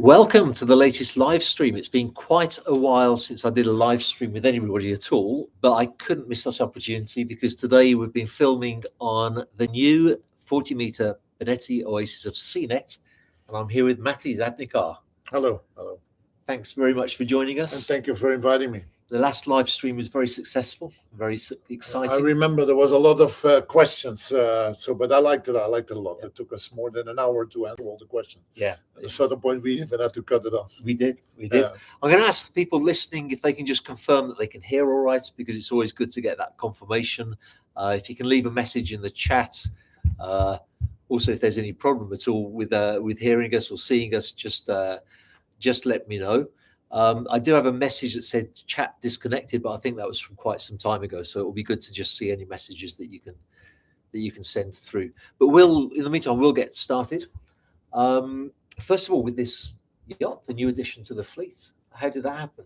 Welcome to the latest live stream. It's been quite a while since I did a live stream with anybody at all, but I couldn't miss this opportunity because today we've been filming on the new 40-meter Benetti Oasis of Seanet, and I'm here with Matty Zadnikar. Hello, hello. Thanks very much for joining us. And thank you for inviting me. The last live stream was very successful, very exciting. I remember there was a lot of questions, but I liked it. I liked it a lot. Yeah. It took us more than an hour to answer all the questions. Yeah. At a certain point, we even had to cut it off. We did. I'm going to ask the people listening if they can just confirm that they can hear all right, because it's always good to get that confirmation. If you can leave a message in the chat. Also, if there's any problem at all with hearing us or seeing us, just let me know. I do have a message that said chat disconnected, but I think that was from quite some time ago. So it will be good to just see any messages that you can send through. But in the meantime, we'll get started. First of all, with this yacht, the new addition to the fleet, how did that happen?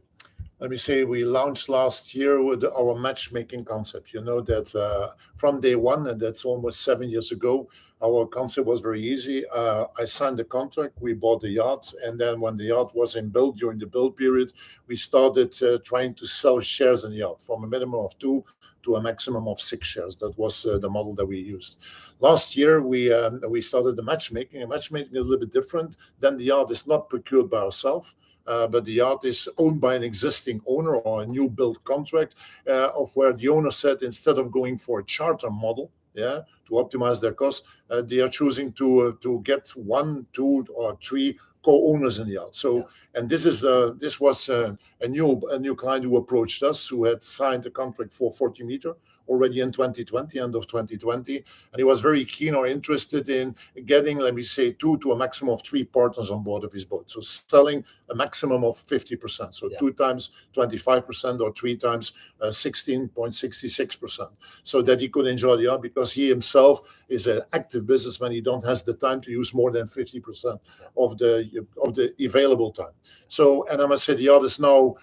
Let me say, we launched last year with our matchmaking concept. You know that from day one, and that's almost 7 years ago, our concept was very easy. I signed the contract, we bought the yacht, and then when the yacht was in build, during the build period, we started trying to sell shares in the yacht from a minimum of 2 to a maximum of 6 shares. That was the model that we used. Last year, we started the matchmaking. And matchmaking is a little bit different. Then the yacht is not procured by ourselves. But the yacht is owned by an existing owner or a new build contract of where the owner said, instead of going for a charter model, to optimize their costs, they are choosing to get 1, 2, or 3 co-owners in the yacht. So, and this was a new client who approached us, who had signed a contract for 40-meter already in 2020, end of 2020, and he was very keen or interested in getting, let me say, 2 to a maximum of 3 partners on board of his boat. So selling a maximum of 50%. So 2 times 25% or 3 times 16.66%, so that he could enjoy the yacht, because he himself is an active businessman. He don't has the time to use more than 50% of the available time. So, and I must say, the yacht is now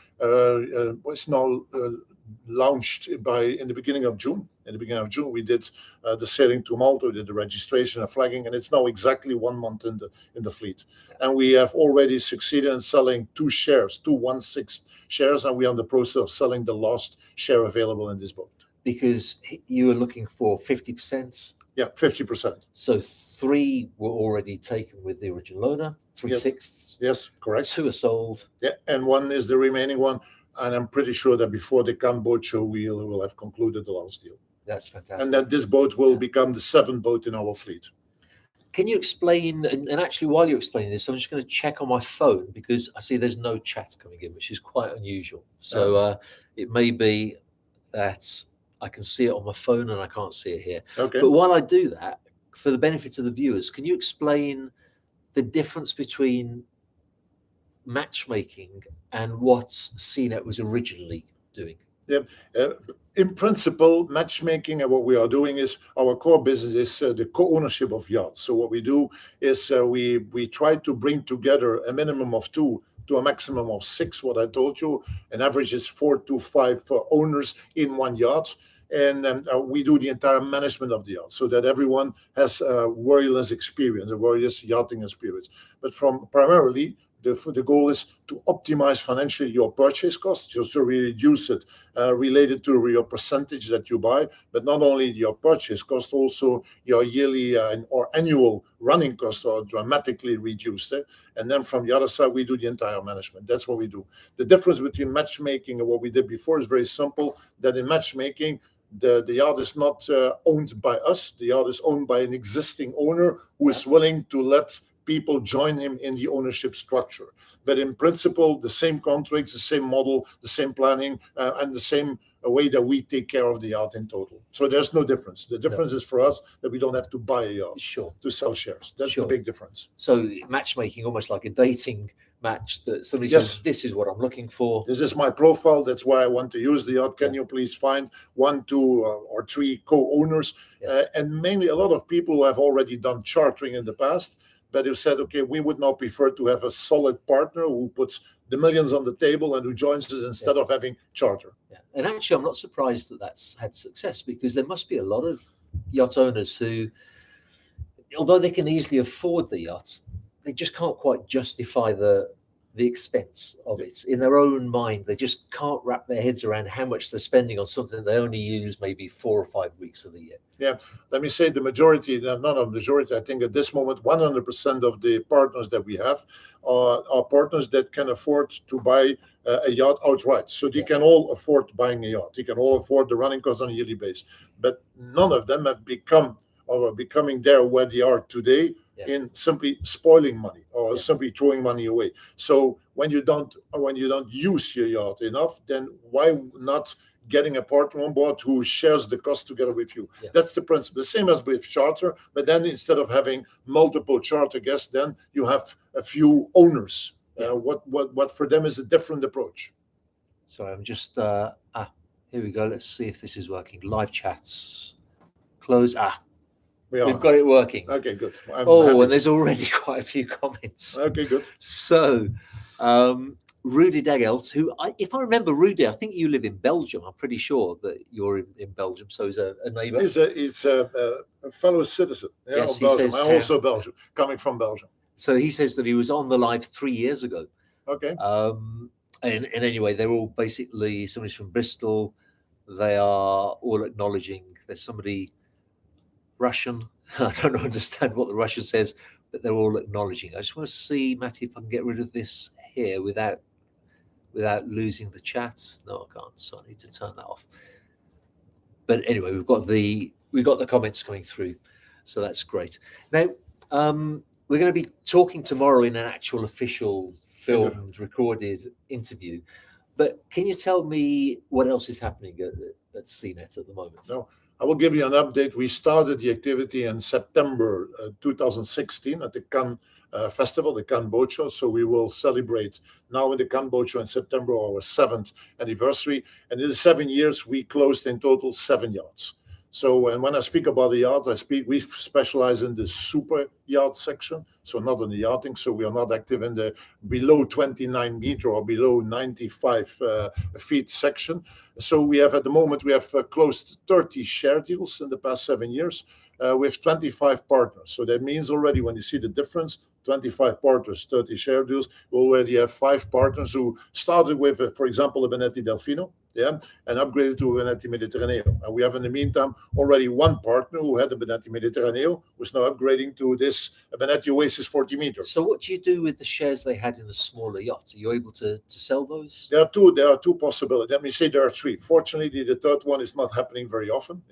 launched in the beginning of June. In the beginning of June, we did the sailing to Malta, we did the registration and flagging, and it's now exactly 1 month in the fleet. And we have already succeeded in selling 2 shares, 2 1/6 shares, and we are in the process of selling the last share available in this boat. Because you were looking for 50%? Yeah, 50%. So 3 were already taken with the original owner, 3/6. Yes, correct. 2 are sold. Yeah, and 1 is the remaining one. And I'm pretty sure that before the Cannes boat show, we will have concluded the last deal. That's fantastic. And that this boat will become the 7th boat in our fleet. Can you explain, and actually while you're explaining this, I'm just going to check on my phone, because I see there's no chat coming in, which is quite unusual. So it may be that I can see it on my phone and I can't see it here. Okay. But while I do that, for the benefit of the viewers, can you explain the difference between matchmaking and what Seanet was originally doing? Yeah. In principle, matchmaking, and what we are doing is, our core business is the co-ownership of yachts. So what we do is we try to bring together a minimum of 2 to a maximum of 6. What I told you, an average is 4 to 5 owners in 1 yacht. And we do the entire management of the yacht, so that everyone has wireless experience, a wireless yachting experience. But primarily, the goal is to optimize financially your purchase costs, just to reduce it related to your percentage that you buy, but not only your purchase cost, also your yearly or annual running costs are dramatically reduced. And then from the other side, we do the entire management. That's what we do. The difference between matchmaking and what we did before is very simple, that in matchmaking, the yacht is not owned by us. The yacht is owned by an existing owner who is willing to let people join him in the ownership structure. But in principle, the same contracts, the same model, the same planning, and the same way that we take care of the yacht in total. So there's no difference. The difference is for us that we don't have to buy a yacht to sell shares. That's the big difference. So matchmaking, almost like a dating match, that somebody says, this is what I'm looking for. This is my profile. That's why I want to use the yacht. Can you please find 1, 2, or 3 co-owners? And mainly a lot of people who have already done chartering in the past, but who said, okay, we would now prefer to have a solid partner who puts the millions on the table and who joins us instead of having charter. And actually, I'm not surprised that that's had success, because there must be a lot of yacht owners who, although they can easily afford the yacht, they just can't quite justify the expense of it in their own mind. They just can't wrap their heads around how much they're spending on something they only use maybe 4 or 5 weeks of the year. Yeah, let me say the majority, not a majority, I think at this moment 100% of the partners that we have are partners that can afford to buy a yacht outright. So they can all afford buying a yacht. They can all afford the running costs on a yearly basis. But none of them have become or are becoming there where they are today in simply spoiling money or simply throwing money away. So when you don't use your yacht enough, then why not getting a partner on board who shares the cost together with you? That's the principle. The same as with charter, but then instead of having multiple charter guests, then you have a few owners. What for them is a different approach. Sorry, I'm just here we go. Let's see if this is working. Live chats. Close. We've got it working. Okay, good. And there's already quite a few comments. Okay, good. So, Rudy Dagelt, who, if I remember, Rudy, I think you live in Belgium. I'm pretty sure that you're in Belgium. So he's a neighbour. He's a fellow citizen of Belgium. I'm also Belgium, coming from Belgium. So he says that he was on the live 3 years ago. Okay. And anyway, they're all basically, somebody's from Bristol. They are all acknowledging there's somebody Russian. I don't understand what the Russian says, but they're all acknowledging. I just want to see, Matty, if I can get rid of this here without losing the chat. No, I can't. So I need to turn that off. But anyway, we've got the comments coming through, so that's great. Now, we're going to be talking tomorrow in an actual official filmed, recorded interview. But can you tell me what else is happening at Seanet at the moment? No, I will give you an update. We started the activity in September 2016 at the Cannes Festival, the Cannes Boat Show. So we will celebrate now in the Cannes Boat Show in September our 7th anniversary. And in the 7 years, we closed in total 7 yachts. So, and when I speak about the yachts, we specialize in the super yacht section, so not in the yachting. So we are not active in the below 29 meter or below 95 feet section. So we have, at the moment, we have closed 30 share deals in the past 7 years with 25 partners. So that means already when you see the difference, 25 partners, 30 share deals, we already have 5 partners who started with, for example, a Benetti Delfino, and upgraded to a Benetti Mediterraneo. And we have in the meantime already 1 partner who had a Benetti Mediterraneo, who's now upgrading to this Benetti Oasis 40 meters. So what do you do with the shares they had in the smaller yachts? Are you able to sell those? There are two possibilities. Let me say there are 3. Fortunately, the third one is not happening very often.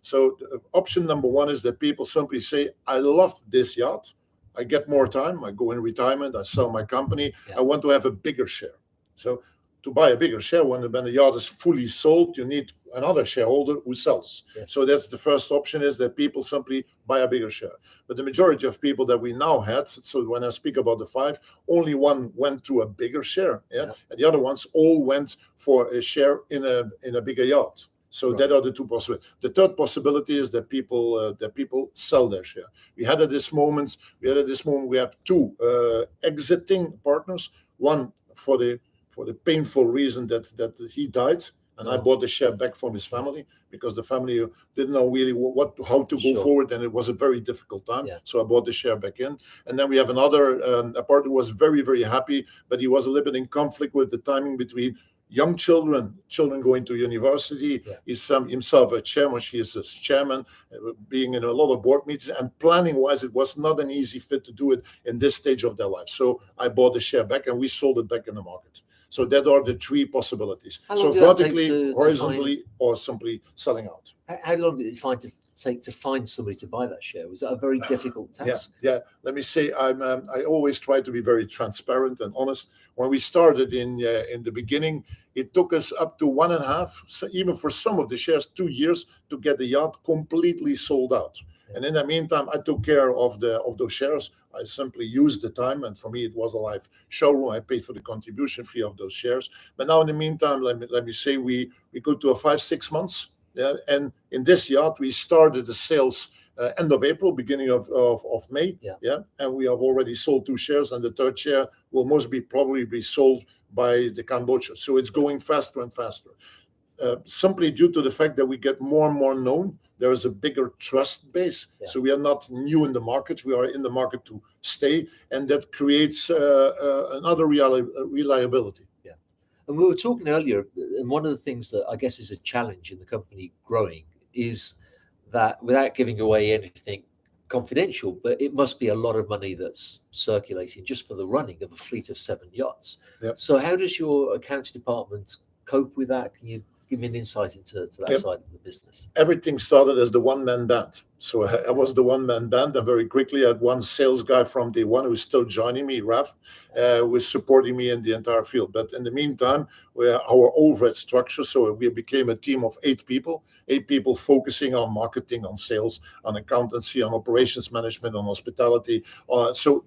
So option number 1 is that people simply say, I love this yacht. I get more time. I go in retirement. I sell my company. I want to have a bigger share. So to buy a bigger share, when the yacht is fully sold, you need another shareholder who sells. So that's the first option, is that people simply buy a bigger share. But the majority of people that we now had, so when I speak about the 5, only 1 went to a bigger share, and the other ones all went for a share in a bigger yacht. So that are the 2 possibilities. The third possibility is that people sell their share. We had at this moment we have 2 exiting partners. One for the painful reason that he died, and I bought the share back from his family because the family didn't know really how to go forward, and it was a very difficult time. So I bought the share back in. And then we have another a partner who was very, very happy, but he was a little bit in conflict with the timing between young children going to university. He's himself a chairman. She is a chairman, being in a lot of board meetings, and planning-wise, it was not an easy fit to do it in this stage of their life. So I bought the share back, and we sold it back in the market. So that are the 3 possibilities. So vertically, horizontally, or simply selling out. How long did it take to find somebody to buy that share? Was that a very difficult task? Yeah. Let me say, I always try to be very transparent and honest. When we started in the beginning, it took us up to 1.5, even for some of the shares, 2 years to get the yacht completely sold out. And in the meantime, I took care of those shares. I simply used the time, and for me, it was a live showroom. I paid for the contribution fee of those shares. But now, in the meantime, let me say we go to a 5-6 months. And in this yacht, we started the sales end of April, beginning of May. And we have already sold 2 shares, and the 3rd share will probably be sold by the Cambodia. So it's going faster and faster. Simply due to the fact that we get more and more known. there is a bigger trust base. Yeah. So we are not new in the market. We are in the market to stay, and that creates another reliability. Yeah. And we were talking earlier, and one of the things that I guess is a challenge in the company growing is that without giving away anything confidential, but it must be a lot of money that's circulating just for the running of a fleet of 7 yachts. Yep. So how does your accounts department cope with that? Can you give me an insight into that Yep. side of the business? Everything started as the one-man band. So I was the one-man band, and very quickly I had one sales guy from day one who's still joining me, Raf, was supporting me in the entire field. But in the meantime, our overhead structure, so we became a team of 8 people focusing on marketing, on sales, on accountancy, on operations management, on hospitality. So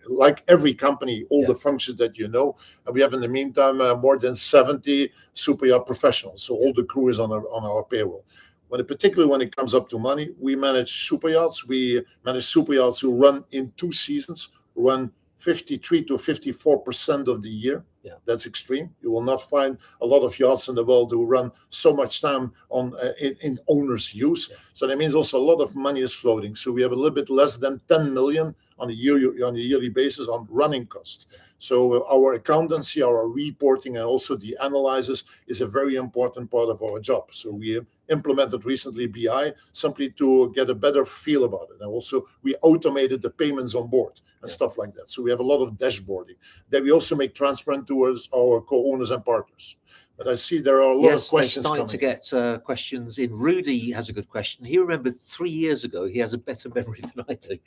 like every company, all the functions that you know, and we have in the meantime more than 70 super yacht professionals. So all the crew is on our payroll. Particularly when it comes up to money, we manage super yachts. We manage super yachts who run in 2 seasons, run 53 to 54% of the year. Yeah. That's extreme. You will not find a lot of yachts in the world who run so much time on in owner's use. Yeah. So that means also a lot of money is floating. So we have a little bit less than 10 million on a yearly basis on running costs. Yeah. So our accountancy, our reporting, and also the analysis is a very important part of our job. So we implemented recently BI simply to get a better feel about it. And also we automated the payments on board and stuff like that. So we have a lot of dashboarding that we also make transparent towards our co-owners and partners. But I see there are a lot of questions coming. Yes, they're starting to get questions in. Rudy has a good question. He remembered 3 years ago, he has a better memory than I do,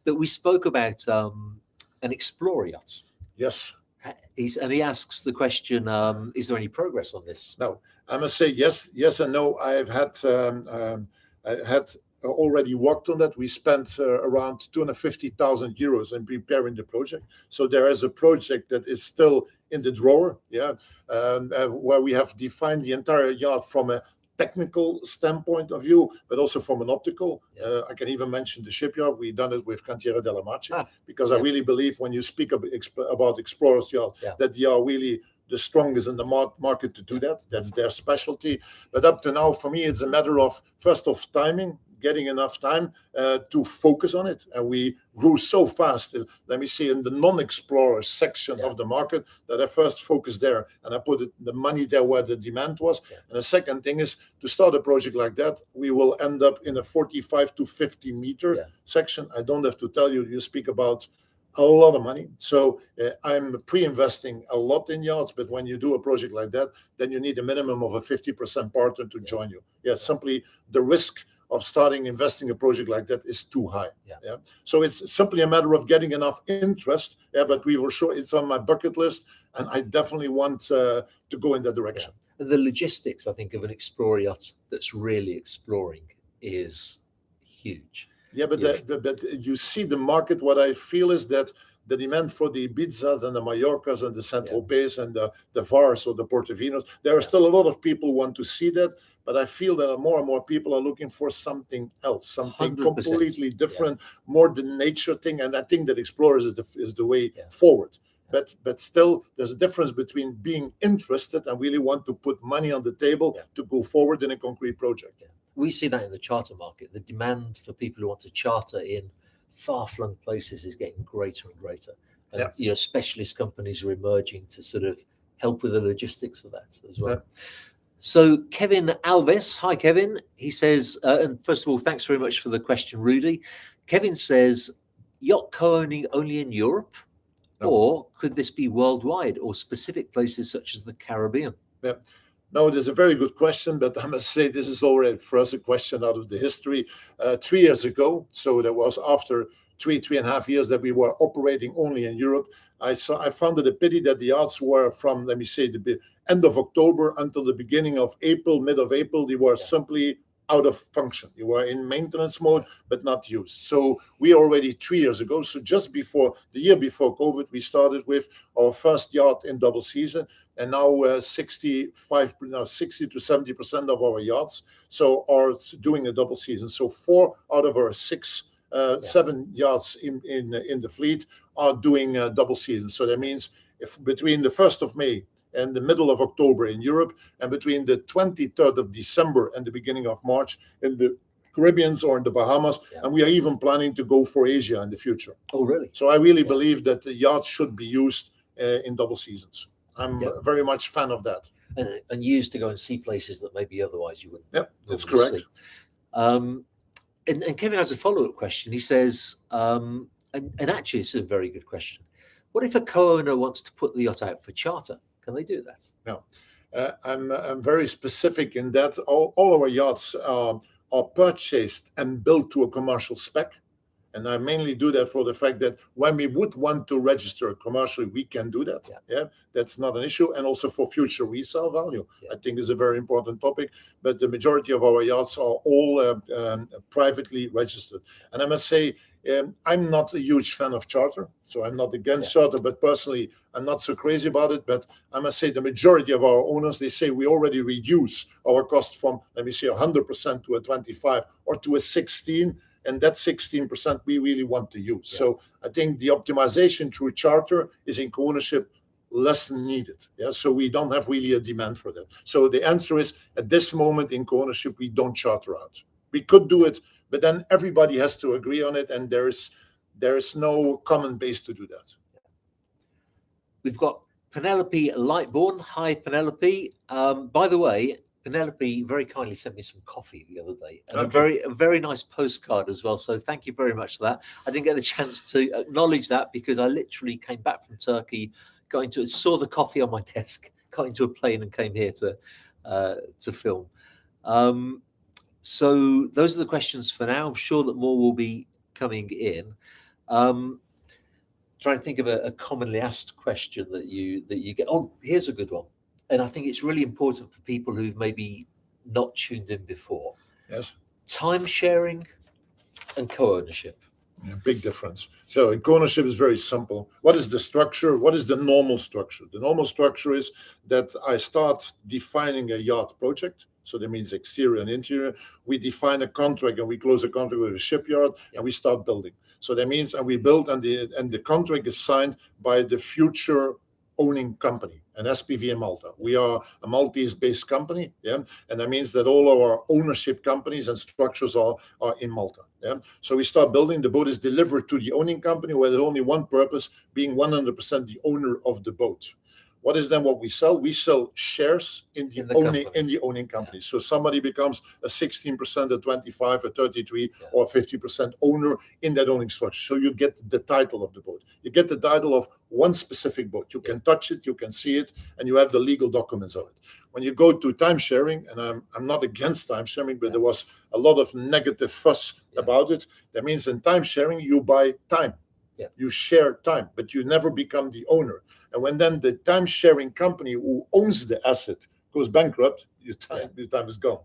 that we spoke about an Explorer yacht. Yes. And he asks the question, is there any progress on this? No, I must say yes and no. I had already worked on that. We spent around 250,000 euros in preparing the project. So there is a project that is still in the drawer, where we have defined the entire yacht from a technical standpoint of view, but also from an optical. I can even mention the shipyard. We've done it with Cantiere della Marche, because I really believe when you speak about Explorer's yacht, that they are really the strongest in the market to do that. That's their specialty. But up to now, for me, it's a matter of, first of timing, getting enough time to focus on it. And we grew so fast, let me see, in the non-explorer section of the market, that I first focused there and I put the money there where the demand was. And the second thing is, to start a project like that, we will end up in a 45 to 50 meter section. I don't have to tell you, you speak about a lot of money. So I'm pre-investing a lot in yachts, but when you do a project like that, then you need a minimum of a 50% partner to join you. Simply the risk of investing a project like that is too high. So it's simply a matter of getting enough interest. But we were sure it's on my bucket list, and I definitely want to go in that direction. And the logistics, I think, of an Explorer yacht that's really exploring is huge. But you see the market. What I feel is that the demand for the Ibizas and the Mallorcas and the Saint-Tropez and the Vars or the Portofinos, there are still a lot of people who want to see that. But I feel that more and more people are looking for something else, something 100%. Completely different, more the nature thing. And I think that Explorers is the way forward. But still, there's a difference between being interested and really want to put money on the table to go forward in a concrete project. We see that in the charter market. The demand for people who want to charter in far-flung places is getting greater and greater. And specialist companies are emerging to sort of help with the logistics of that as well. So Kevin Alves, hi Kevin. He says, and first of all, thanks very much for the question, Rudy. Kevin says, yacht co-owning only in Europe, or could this be worldwide or specific places such as the Caribbean? No, there's a very good question, but I must say this is already for us a question out of the history. 3 years ago, so that was after three and a half years that we were operating only in Europe, I found it a pity that the yachts were from, let me say, the end of October until the beginning of April, mid of April, they were simply out of function. You were in maintenance mode, but not used. So we already 3 years ago, so just before, the year before COVID, we started with our first yacht in double season. And now 60 to 70% of our yachts are doing a double season. So 4 out of our 7 yachts in the fleet are doing a double season. So that means if between the 1st of May in the middle of October in Europe, and between the 23rd of December and the beginning of March in the Caribbeans or in the Bahamas, and we are even planning to go for Asia in the future. Oh, really? So I really believe that the yacht should be used in double seasons. I'm very much fan of that. And used to go and see places that maybe otherwise you wouldn't. Yep, that's correct. See. And Kevin has a follow-up question. He says, and actually it's a very good question. What if a co-owner wants to put the yacht out for charter? Can they do that? No, I'm very specific in that all our yachts are purchased and built to a commercial spec. And I mainly do that for the fact that when we would want to register commercially, we can do that. Yeah, that's not an issue. And also for future resale value, I think is a very important topic. But the majority of our yachts are all privately registered. And I must say, I'm not a huge fan of charter, so I'm not against charter, but personally, I'm not so crazy about it. But I must say the majority of our owners, they say we already reduce our cost from, let me say, 100% to a 25 or to a 16. And that 16% we really want to use. So I think the optimization through charter is in co-ownership less needed. So we don't have really a demand for that. So the answer is, at this moment in co-ownership, we don't charter out. We could do it, but then everybody has to agree on it, and there is no common base to do that. We've got Penelope Lightbourne. Hi, Penelope. By the way, Penelope very kindly sent me some coffee the other day, and a very nice postcard as well. So thank you very much for that. I didn't get the chance to acknowledge that because I literally came back from Turkey, saw the coffee on my desk, got into a plane and came here to film. So those are the questions for now. I'm sure that more will be coming in. Trying to think of a commonly asked question that you get. Oh, here's a good one. And I think it's really important for people who've maybe not tuned in before. Yes. Timesharing and co-ownership. Yeah, big difference. So co-ownership is very simple. What is the structure? What is the normal structure? The normal structure is that I start defining a yacht project. So that means exterior and interior. We define a contract and we close a contract with a shipyard and we start building. So that means and we build and the contract is signed by the future owning company, an SPV in Malta. We are a Maltese-based company, and that means that all our ownership companies and structures are in Malta. So we start building. The boat is delivered to the owning company, where there's only one purpose, being 100% the owner of the boat. What is then what we sell? We sell shares in the owning company. So somebody becomes a 16%, a 25, a 33, or 50% owner in that owning structure. So you get the title of the boat. You get the title of one specific boat. You can touch it, you can see it, and you have the legal documents of it. When you go to timesharing, and I'm not against timesharing, but there was a lot of negative fuss about it. That means in timesharing, you buy time. You share time, but you never become the owner. And when then the time-sharing company who owns the asset goes bankrupt, your time is gone.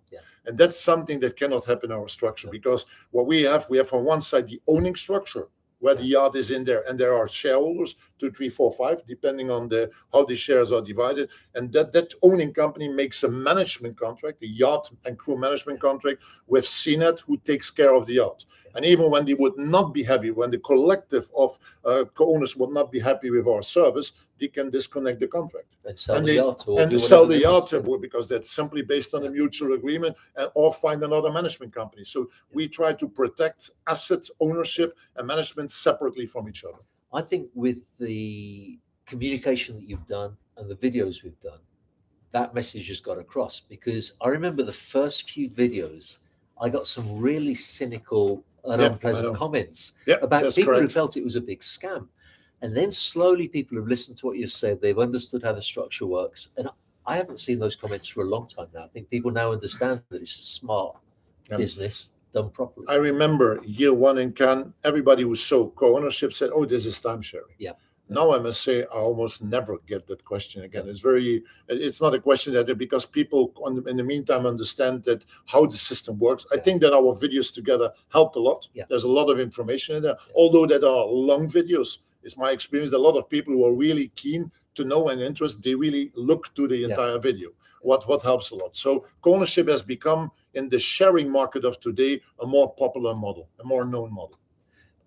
And that's something that cannot happen in our structure, because what we have on one side the owning structure, where the yacht is in there, and there are shareholders, 2, 3, 4, 5, depending on how the shares are divided. And that owning company makes a management contract, a yacht and crew management contract with Seanet, who takes care of the yacht. And even when they would not be happy, when the collective of co-owners would not be happy with our service, they can disconnect the contract and sell the yacht, because that's simply based on a mutual agreement, or find another management company. So we try to protect asset ownership and management separately from each other. I think with the communication that you've done and the videos we've done, that message has got across, because I remember the first few videos, I got some really cynical and unpleasant comments about people who felt it was a big scam. And then slowly people have listened to what you've said. They've understood how the structure works. And I haven't seen those comments for a long time now. I think people now understand that it's a smart business done properly. I remember year one in Cannes, everybody who saw co-ownership said, oh, this is timesharing. Now I must say, I almost never get that question again. It's not a question that, because people in the meantime understand that how the system works. I think that our videos together helped a lot. There's a lot of information in there. Although that are long videos, it's my experience that a lot of people who are really keen to know and interest, they really look to the entire video. What helps a lot. So co-ownership has become, in the sharing market of today, a more popular model, a more known model.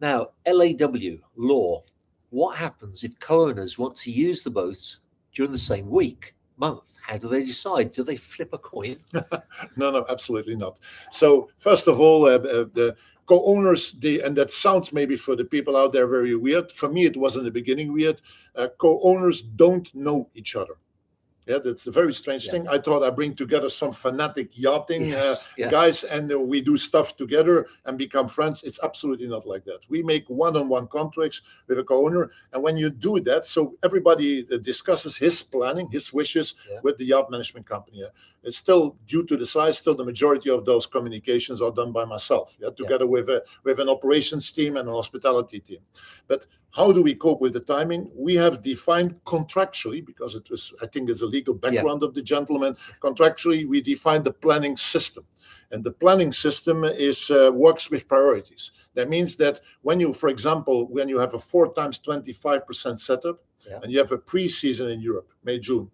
Now, LAW law. What happens if co-owners want to use the boat during the same week, month? How do they decide? Do they flip a coin? No, absolutely not. So first of all, the co-owners, and that sounds maybe for the people out there very weird. For me, it was in the beginning weird. Co-owners don't know each other. Yeah, that's a very strange thing. I thought I bring together some fanatic yachting guys, and we do stuff together and become friends. It's absolutely not like that. We make one-on-one contracts with a co-owner, and when you do that, so everybody discusses his planning, his wishes with the yacht management company. It's still, due to the size, still the majority of those communications are done by myself, together with an operations team and a hospitality team. But how do we cope with the timing? We have defined contractually, because it was, I think, it's a legal background of the gentleman. Contractually, we defined the planning system, and the planning system is works with priorities. That means that when you, for example, when you have a 4 times 25% setup, and you have a pre-season in Europe, May, June,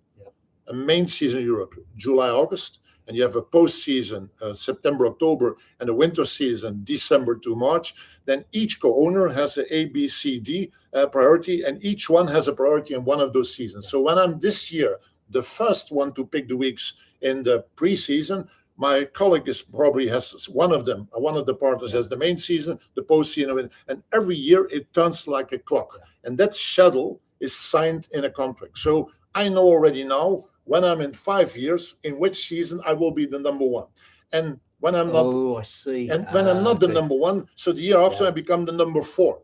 a main season in Europe, July, August, and you have a post-season, September, October, and a winter season, December to March, then each co-owner has an A, B, C, D priority, and each one has a priority in one of those seasons. So when I'm this year the first one to pick the weeks in the pre-season, my colleague is probably has one of the partners has the main season, the post-season, and every year it turns like a clock. And that schedule is signed in a contract. So I know already now, when I'm in 5 years, in which season I will be the number one. And when I'm not, I see. And when I'm not the number one, so the year after I become the number 4.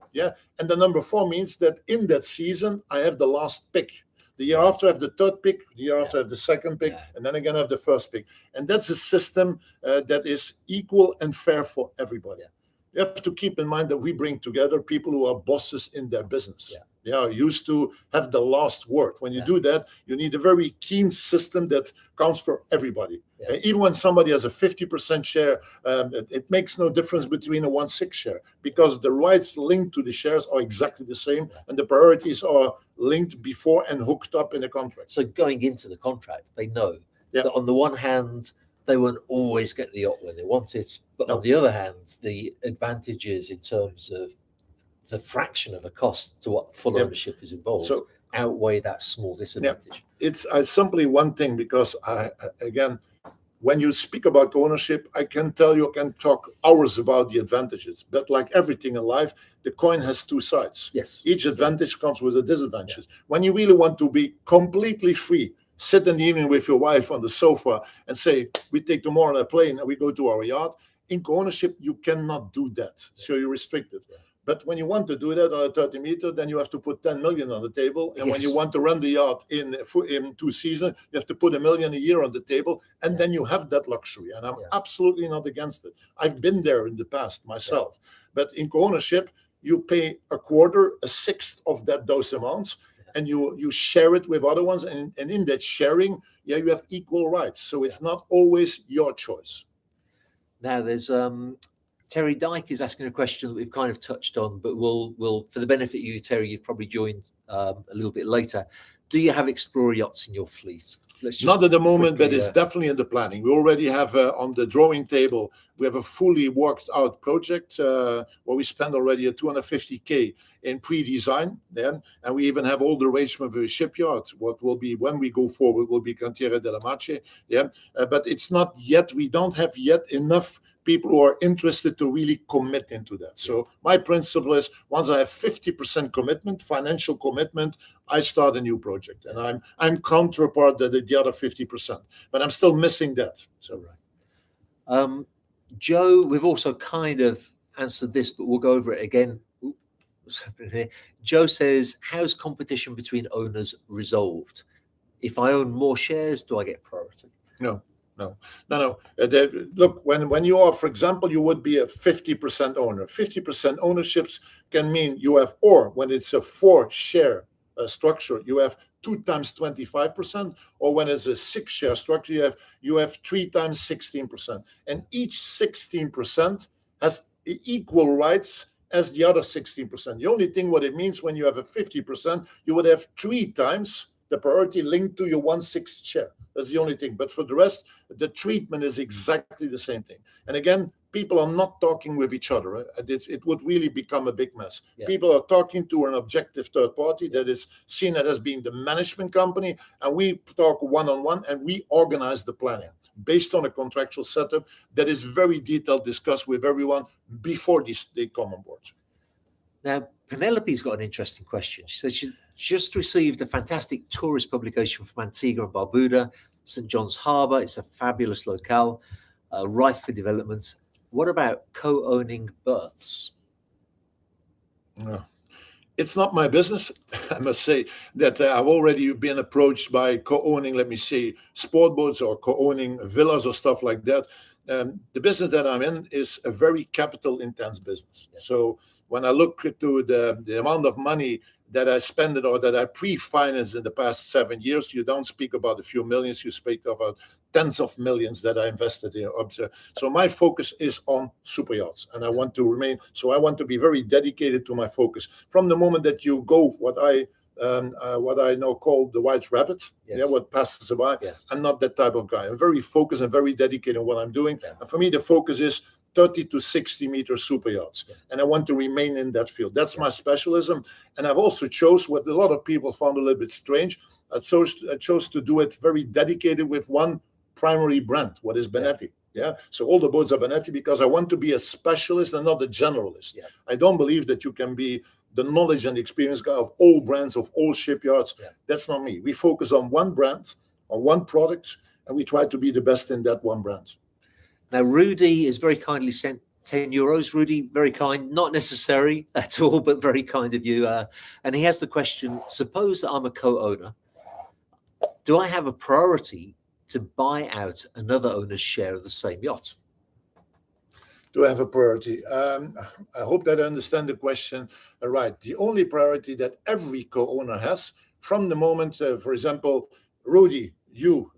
And the number 4 means that in that season I have the last pick. The year after I have the third pick, the year after I have the second pick, and then again I have the first pick. And that's a system that is equal and fair for everybody. You have to keep in mind that we bring together people who are bosses in their business. Used to have the last word. When you do that, you need a very keen system that counts for everybody. Even when somebody has a 50% share, it makes no difference between a 1/6 share, because the rights linked to the shares are exactly the same, and the priorities are linked before and hooked up in a contract. So going into the contract, they know that on the one hand, they won't always get the yacht when they want it, but on the other hand, the advantages in terms of the fraction of a cost to what full ownership is involved outweigh that small disadvantage. It's simply one thing, because again, when you speak about ownership, I can talk hours about the advantages, but like everything in life, the coin has 2 sides. Each advantage comes with a disadvantage. When you really want to be completely free, sit in the evening with your wife on the sofa and say, we take tomorrow on a plane and we go to our yacht. In co-ownership, you cannot do that. So you're restricted. But when you want to do that on a 30-meter, then you have to put 10 million on the table. And when you want to run the yacht in 2 seasons, you have to put $1 million a year on the table. And then you have that luxury. And I'm absolutely not against it. I've been there in the past myself. But in co-ownership, you pay a quarter, a sixth of those amounts, and you share it with other ones. And in that sharing, you have equal rights. So it's not always your choice. Now there's Terry Dyke is asking a question that we've kind of touched on, but we'll for the benefit of you, Terry, you've probably joined a little bit later. Do you have Explorer yachts in your fleet? Not at the moment, but it's definitely in the planning. We already have on the drawing table, we have a fully worked out project where we spend already a 250K in pre-design then, and we even have all the arrangement with the shipyard. What will be, when we go forward, will be Cantiere della Mace. But it's not yet, we don't have yet enough people who are interested to really commit into that. So my principle is, once I have 50% commitment, financial commitment, I start a new project, and I'm counterpart to the other 50%, but I'm still missing that. So Joe, we've also kind of answered this, but we'll go over it again. What's happening here? Joe says, how's competition between owners resolved? If I own more shares, do I get priority? No. Look, when you are, for example, you would be a 50% owner. 50% ownerships can mean you have, or when it's a 4-share structure, you have 2 times 25%, or when it's a 6-share structure, you have 3 times 16%. And each 16% has equal rights as the other 16%. The only thing what it means, when you have a 50%, you would have 3 times the priority linked to your 1/6 share. That's the only thing. But for the rest, the treatment is exactly the same thing. And again, people are not talking with each other. It would really become a big mess. Yeah. People are talking to an objective third party that is seen as being the management company, and we talk one-on-one, and we organize the planning based on a contractual setup that is very detailed, discussed with everyone before they come on board. Now, Penelope's got an interesting question. She says she's just received a fantastic tourist publication from Antigua and Barbuda, St. John's Harbour. It's a fabulous locale, rife for development. What about co-owning berths? No. It's not my business. I must say that I've already been approached by co-owning, let me say, sport boats or co-owning villas or stuff like that. The business that I'm in is a very capital intense business. Yeah. So when I look to the amount of money that I spend or that I pre-financed in the past 7 years, you don't speak about a few millions, you speak about tens of millions that I invested in. So my focus is on super yachts, and I want to remain, so I want to be very dedicated to my focus. From the moment that you go, what I now call the white rabbit, what passes by, I'm not that type of guy. I'm very focused and very dedicated on what I'm doing. Yeah. And for me, the focus is 30 to 60 meter super yachts. Yeah. And I want to remain in that field. That's my specialism. And I've also chose what a lot of people found a little bit strange. I chose to do it very dedicated with one primary brand, what is Matty. Yeah. So all the boats are Matty because I want to be a specialist and not a generalist. Yeah. I don't believe that you can be the knowledge and experience guy of all brands, of all shipyards. Yeah. That's not me. We focus on one brand, on one product, and we try to be the best in that one brand. Now, Rudy is very kindly sent €10. Rudy, very kind, not necessary at all, but very kind of you. And he has the question, suppose that I'm a co-owner. Do I have a priority to buy out another owner's share of the same yacht? Do I have a priority? I hope that I understand the question right. The only priority that every co-owner has from the moment, for example, Rudy, you,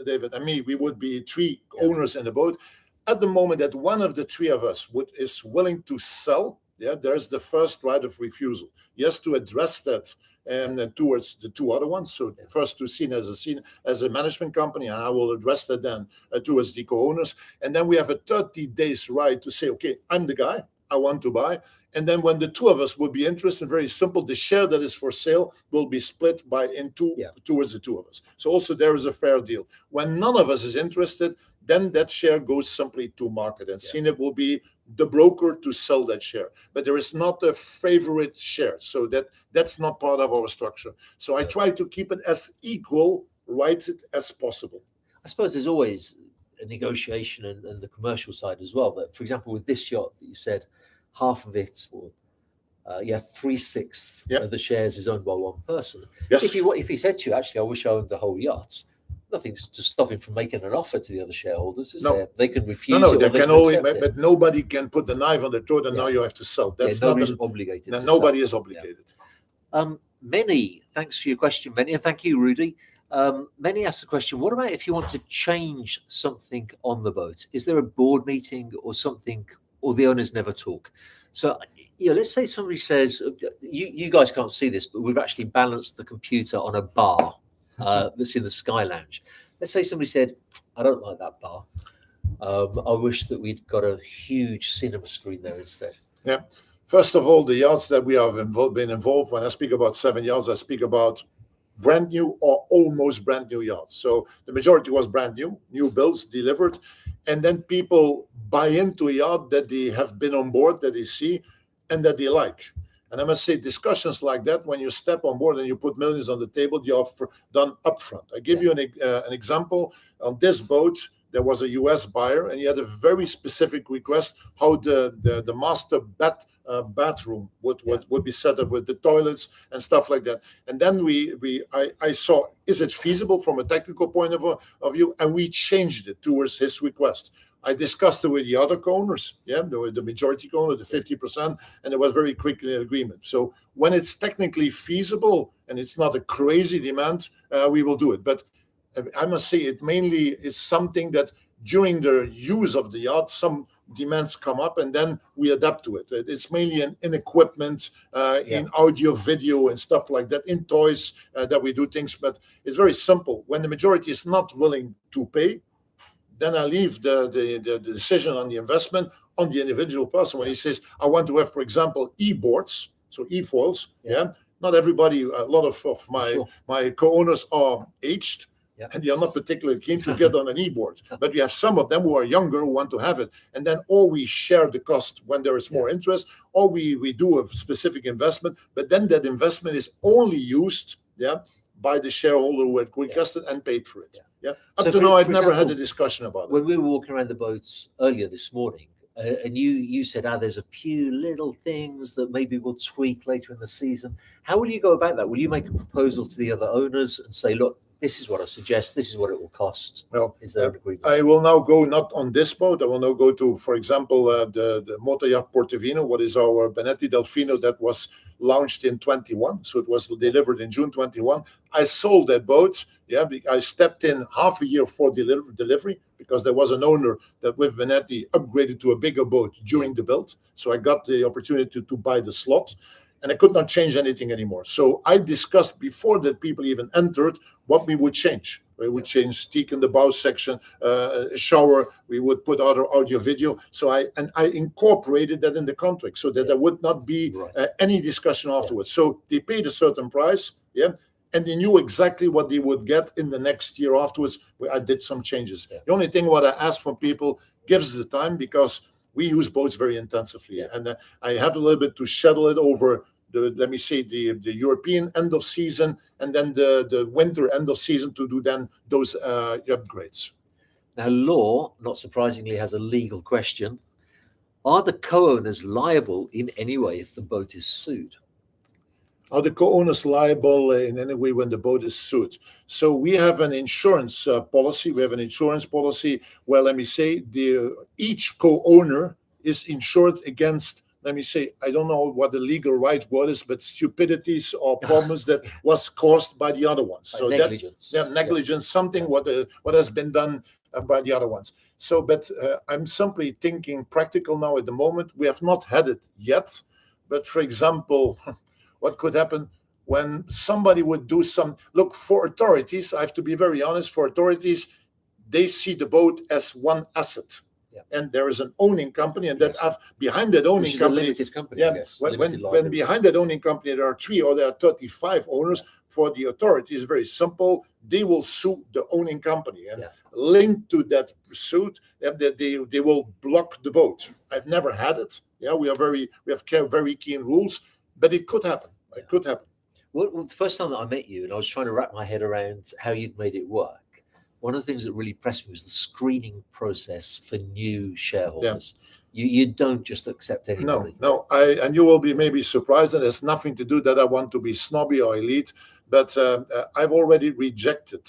David, and me, we would be three owners in the boat. At the moment that one of the three of us is willing to sell, there's the first right of refusal. He has to address that and towards the two other ones. So first to seen as a management company, and I will address that then towards the co-owners. And then we have a 30 days right to say, okay, I'm the guy, I want to buy. And then when the two of us would be interested, very simple, the share that is for sale will be split towards the two of us. So also there is a fair deal. When none of us is interested, then that share goes simply to market, and Seanet will be the broker to sell that share. But there is not a favorite share, so that's not part of our structure. So I try to keep it as equal righted as possible. I suppose there's always a negotiation and the commercial side as well. But for example, with this yacht that you said, half of it, or 3/6 of the shares is owned by one person. Yes. If he said to you, actually, I wish I owned the whole yacht, nothing's to stop him from making an offer to the other shareholders, is there? They can refuse. No, they can only, but nobody can put the knife on the throat and now you have to sell. That's nobody's obligated. Nobody is obligated. Many, thanks for your question, Many, and thank you, Rudy. Many asked the question, what about if you want to change something on the boat? Is there a board meeting or something, or the owners never talk? So, let's say somebody says, you guys can't see this, but we've actually balanced the computer on a bar that's in the Sky Lounge. Let's say somebody said, I don't like that bar. I wish that we'd got a huge cinema screen there instead. Yeah. First of all, the yachts that we have been involved, when I speak about 7 yachts, I speak about brand new or almost brand new yachts. So the majority was brand new builds delivered. And then people buy into a yacht that they have been on board, that they see, and that they like. And I must say, discussions like that, when you step on board and you put millions on the table, you are done upfront. I give you an example. On this boat, there was a US buyer, and he had a very specific request how the master bathroom would be set up with the toilets and stuff like that. And then I saw, is it feasible from a technical point of view? And we changed it towards his request. I discussed it with the other co-owners, the majority co-owner, the 50%, and it was very quickly an agreement. So when it's technically feasible and it's not a crazy demand, we will do it. But I must say it mainly is something that during the use of the yacht, some demands come up and then we adapt to it. It's mainly in equipment, in audio, video and stuff like that, in toys that we do things, but it's very simple. When the majority is not willing to pay, then I leave the decision on the investment on the individual person. When he says, I want to have, for example, e-boards, so e-foils, not everybody, a lot of my co-owners are aged, and they are not particularly keen to get on an e-board. But we have some of them who are younger who want to have it. And then or we share the cost when there is more interest, or we do a specific investment, but then that investment is only used by the shareholder who had requested and paid for it. Up to now, I've never had a discussion about it. When we were walking around the boats earlier this morning, and you said, there's a few little things that maybe we'll tweak later in the season. How will you go about that? Will you make a proposal to the other owners and say, look, this is what I suggest, this is what it will cost? No, is there an agreement? I will now go not on this boat. I will now go to, for example, the motor yacht Portofino, what is our Benetti Delfino that was launched in 21. So it was delivered in June 21. I sold that boat. I stepped in half a year for delivery because there was an owner that with Benetti upgraded to a bigger boat during the build. So I got the opportunity to buy the slot, and I could not change anything anymore. So I discussed before that people even entered what we would change. We would change teak in the bow section, shower. We would put other audio video. So I incorporated that in the contract so that there would not be any discussion afterwards. So they paid a certain price, and they knew exactly what they would get in the next year afterwards. Where I did some changes. The only thing what I ask from people, gives the time, because we use boats very intensively, and I have a little bit to schedule it over the European end of season and then the winter end of season to do then those upgrades. Now, law, not surprisingly, has a legal question. Are the co-owners liable in any way if the boat is sued? Are the co-owners liable in any way when the boat is sued? So we have an insurance policy. We have an insurance policy where, let me say, each co-owner is insured against, let me say, I don't know what the legal right word is, but stupidities or problems that was caused by the other ones. So negligence. Negligence, something what has been done by the other ones. So, but I'm simply thinking practical now at the moment. We have not had it yet. But for example, what could happen when somebody would do look, for authorities, I have to be very honest, for authorities, they see the boat as one asset. And there is an owning company, and that behind that owning company, a limited company, I guess. When behind that owning company there are 3 or there are 35 owners, for the authorities, very simple. They will sue the owning company, and linked to that suit, they will block the boat. I've never had it. We have very keen rules, but it could happen. It could happen. Well, the first time that I met you, and I was trying to wrap my head around how you'd made it work, one of the things that really impressed me was the screening process for new shareholders. You don't just accept anybody. No. And you will be maybe surprised that it has nothing to do that I want to be snobby or elite, but I've already rejected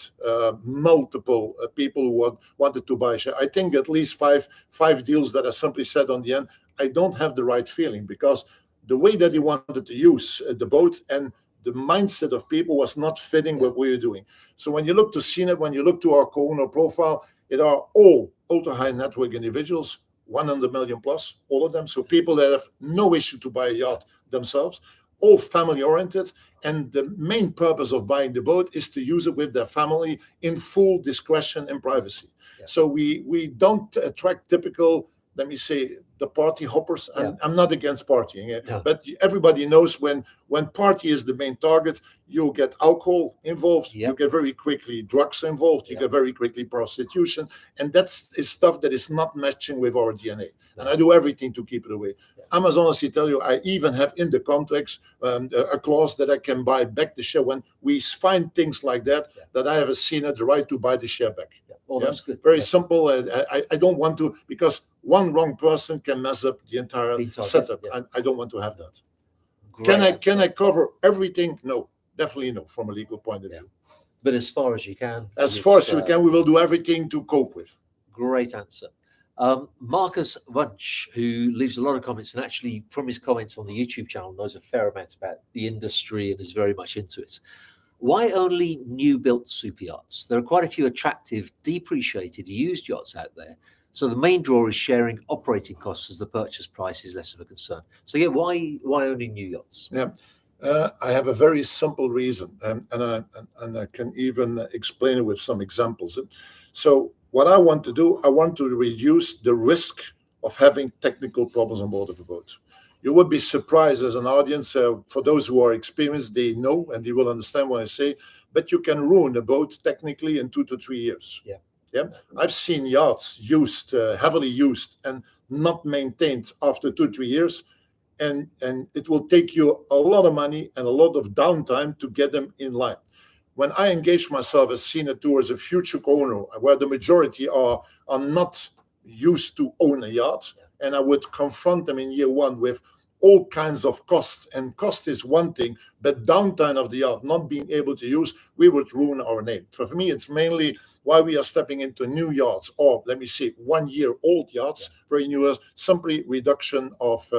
multiple people who wanted to buy share. I think at least five deals that I simply said on the end, I don't have the right feeling, because the way that they wanted to use the boat and the mindset of people was not fitting what we were doing. So when you look to Seanet, when you look to our co-owner profile, it are all ultra high net worth individuals, 100 million plus, all of them. So people that have no issue to buy a yacht themselves, all family oriented. And the main purpose of buying the boat is to use it with their family in full discretion and privacy. So we don't attract typical, let me say, the party hoppers. I'm not against partying, but everybody knows when party is the main target, you get alcohol involved, you get very quickly drugs involved, you get very quickly prostitution, and that's stuff that is not matching with our DNA. And I do everything to keep it away. I must honestly tell you, I even have in the contracts a clause that I can buy back the share when we find things like that, that I have a Seanet the right to buy the share back. That's good. Very simple. I don't want to, because one wrong person can mess up the entire setup, and I don't want to have that. Can I cover everything? No, definitely no, from a legal point of view. But as far as you can. As far as we can, we will do everything to cope with. Great answer. Marcus Wunsch, who leaves a lot of comments, and actually from his comments on the YouTube channel knows a fair amount about the industry and is very much into it. Why only new built super yachts? There are quite a few attractive, depreciated used yachts out there. So the main draw is sharing operating costs, as the purchase price is less of a concern. So why only new yachts? I have a very simple reason, and I can even explain it with some examples. So what I want to do, I want to reduce the risk of having technical problems on board of a boat. You would be surprised as an audience, for those who are experienced, they know and they will understand what I say, but you can ruin a boat technically in 2 to 3 years. Yeah. I've seen yachts used, heavily used and not maintained after 2 3 years, and it will take you a lot of money and a lot of downtime to get them in line. When I engage myself as Seanet towards a future owner, where the majority are not used to own a yacht, and I would confront them in year one with all kinds of costs, and cost is one thing, but downtime of the yacht, not being able to use, we would ruin our name. So for me, it's mainly why we are stepping into new yachts, or let me say 1 year old yachts, very new, simply reduction of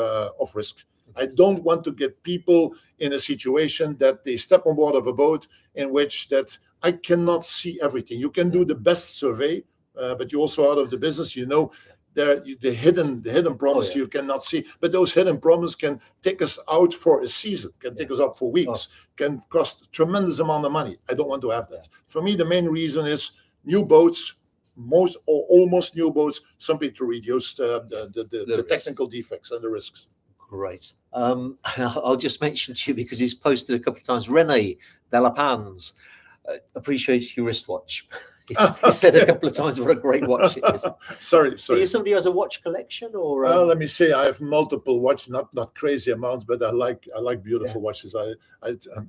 risk. I don't want to get people in a situation that they step on board of a boat in which that I cannot see everything. You can do the best survey, but you're also out of the business. You know, the hidden problems you cannot see. But those hidden problems can take us out for a season, can take us out for weeks, can cost a tremendous amount of money. I don't want to have that. For me, the main reason is new boats, most or almost new boats, simply to reduce the technical defects and the risks. Great. I'll just mention to you, because he's posted a couple of times, Rene Delapans appreciates your wristwatch. He said a couple of times what a great watch it is. Sorry. Are you somebody who has a watch collection, or? Let me say, I have multiple watches, not crazy amounts, but I like beautiful watches.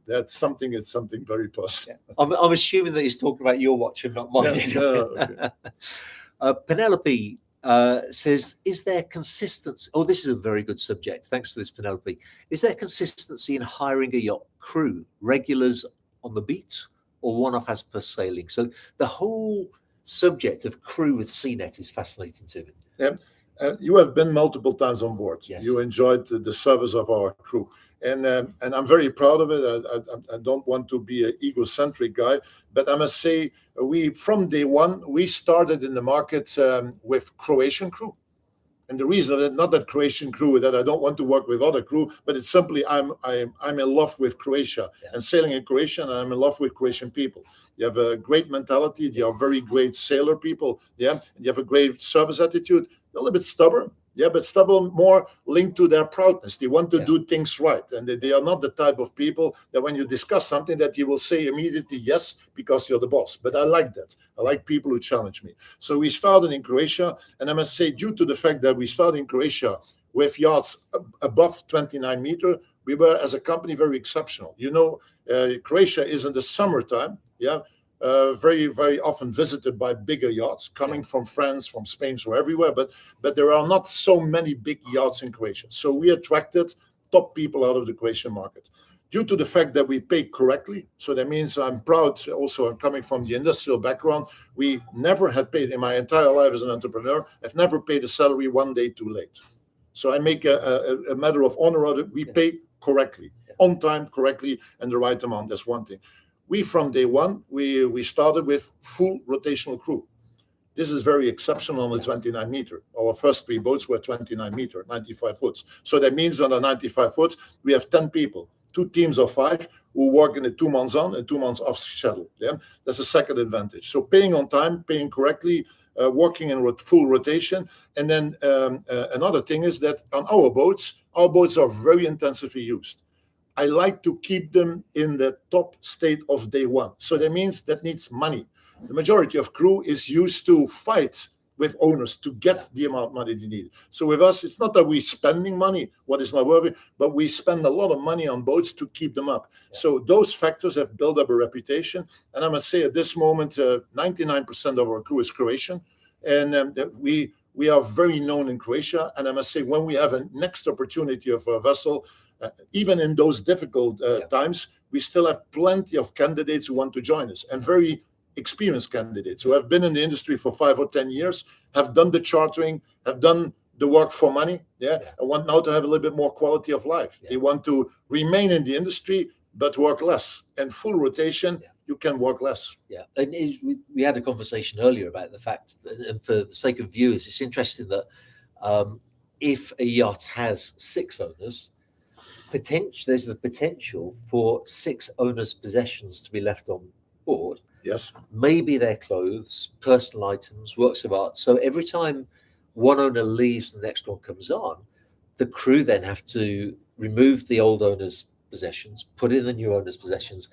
That's something. It's something very personal. I'm assuming that he's talking about your watch and not mine. Okay. Penelope says, is there consistency? Oh, this is a very good subject. Thanks for this, Penelope. Is there consistency in hiring a yacht crew, regulars on the beat, or one-off as per sailing? So the whole subject of crew with Seanet is fascinating to me. Yeah, you have been multiple times on board. Yes. You enjoyed the service of our crew, and I'm very proud of it. I don't want to be an egocentric guy, but I must say, from day one we started in the market with Croatian crew. And the reason that not that Croatian crew that I don't want to work with other crew, but it's simply I'm in love with Croatia and sailing in Croatia, and I'm in love with Croatian people. You have a great mentality. They are very great sailor people. Yeah, you have a great service attitude. A little bit stubborn. Yeah, but stubborn, more linked to their proudness. They want to do things right, and they are not the type of people that when you discuss something that you will say immediately yes because you're the boss. But I like that. I like people who challenge me. So we started in Croatia, and I must say, due to the fact that we started in Croatia with yachts above 29 meters, we were as a company very exceptional. You know, Croatia is in the summertime. Yeah. Very, very often visited by bigger yachts coming from France, from Spain, so everywhere. But there are not so many big yachts in Croatia. So we attracted top people out of the Croatian market. Due to the fact that we pay correctly, so that means I'm proud, also I'm coming from the industrial background, we never had paid, in my entire life as an entrepreneur, I've never paid a salary 1 day too late. So I make a matter of honor of it. We pay correctly, on time, correctly, and the right amount. That's one thing. We, from day one, we started with full rotational crew. This is very exceptional on the 29 meter. Our first 3 boats were 29 meter, 95 foot. So that means on the 95 foot, we have 10 people, 2 teams of 5 who work in a 2 months on and 2 months off schedule. Yeah, that's a second advantage. So paying on time, paying correctly, working in full rotation. And then another thing is that on our boats are very intensively used. I like to keep them in the top state of day one. So that means that needs money. The majority of crew is used to fight with owners to get the amount of money they need. So with us, it's not that we're spending money, what is not worth it, but we spend a lot of money on boats to keep them up. So those factors have built up a reputation. And I must say at this moment, 99% of our crew is Croatian. And we are very known in Croatia. And I must say, when we have a next opportunity of a vessel, even in those difficult times, we still have plenty of candidates who want to join us, and very experienced candidates who have been in the industry for 5 or 10 years, have done the chartering, have done the work for money, and want now to have a little bit more quality of life. They want to remain in the industry, but work less. And full rotation, you can work less. Yeah, and we had a conversation earlier about the fact that, and for the sake of viewers, it's interesting that if a yacht has 6 owners, there's the potential for 6 owners' possessions to be left on board. Yes. maybe their clothes, personal items, works of art. So every time one owner leaves, the next one comes on, the crew then have to remove the old owner's possessions, put in the new owner's possessions,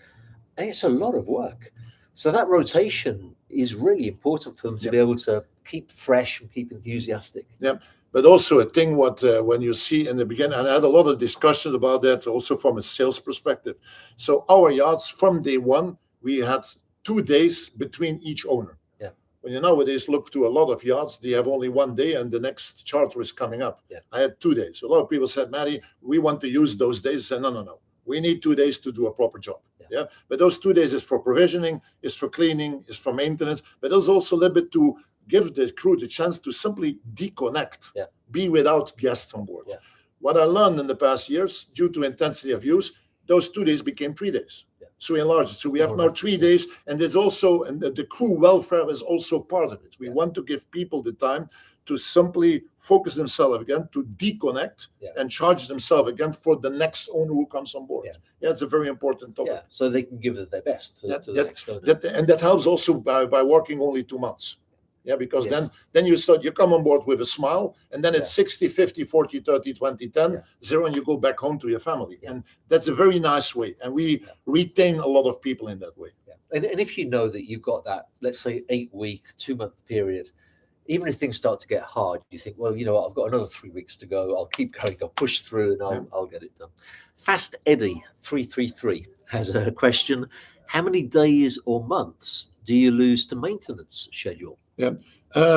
and it's a lot of work. So that rotation is really important for them to be able to keep fresh and keep enthusiastic. Yeah. But also a thing when you see in the beginning, and I had a lot of discussions about that also from a sales perspective. So our yachts from day one, we had 2 days between each owner. Yeah. When you nowadays look to a lot of yachts, they have only 1 day and the next charter is coming up. Yeah. I had 2 days. A lot of people said, Matty, we want to use those days. I said, no. We need 2 days to do a proper job. Yeah. But those 2 days is for provisioning, is for cleaning, is for maintenance, but there's also a little bit to give the crew the chance to simply deconnect, be without guests on board. Yeah. What I learned in the past years, due to intensity of use, those 2 days became 3 days. Yeah. So we enlarged it. So we have now 3 days, and there's also, and the crew welfare is also part of it. We want to give people the time to simply focus themselves again, to deconnect and charge themselves again for the next owner who comes on board. Yeah, it's a very important topic. Yeah, so they can give it their best to the next owner. And that helps also by working only 2 months. Yeah, because then you come on board with a smile, and then it's 60, 50, 40, 30, 20, 10, 0, and you go back home to your family. Yeah. And that's a very nice way. And we retain a lot of people in that way. Yeah. And if you know that you've got that, let's say 8-week, 2-month period, even if things start to get hard, you think, well, you know what, I've got another 3 weeks to go. I'll keep going. I'll push through, and I'll get it done. Fast Eddie 333 has a question. How many days or months do you lose to maintenance schedule? Yeah,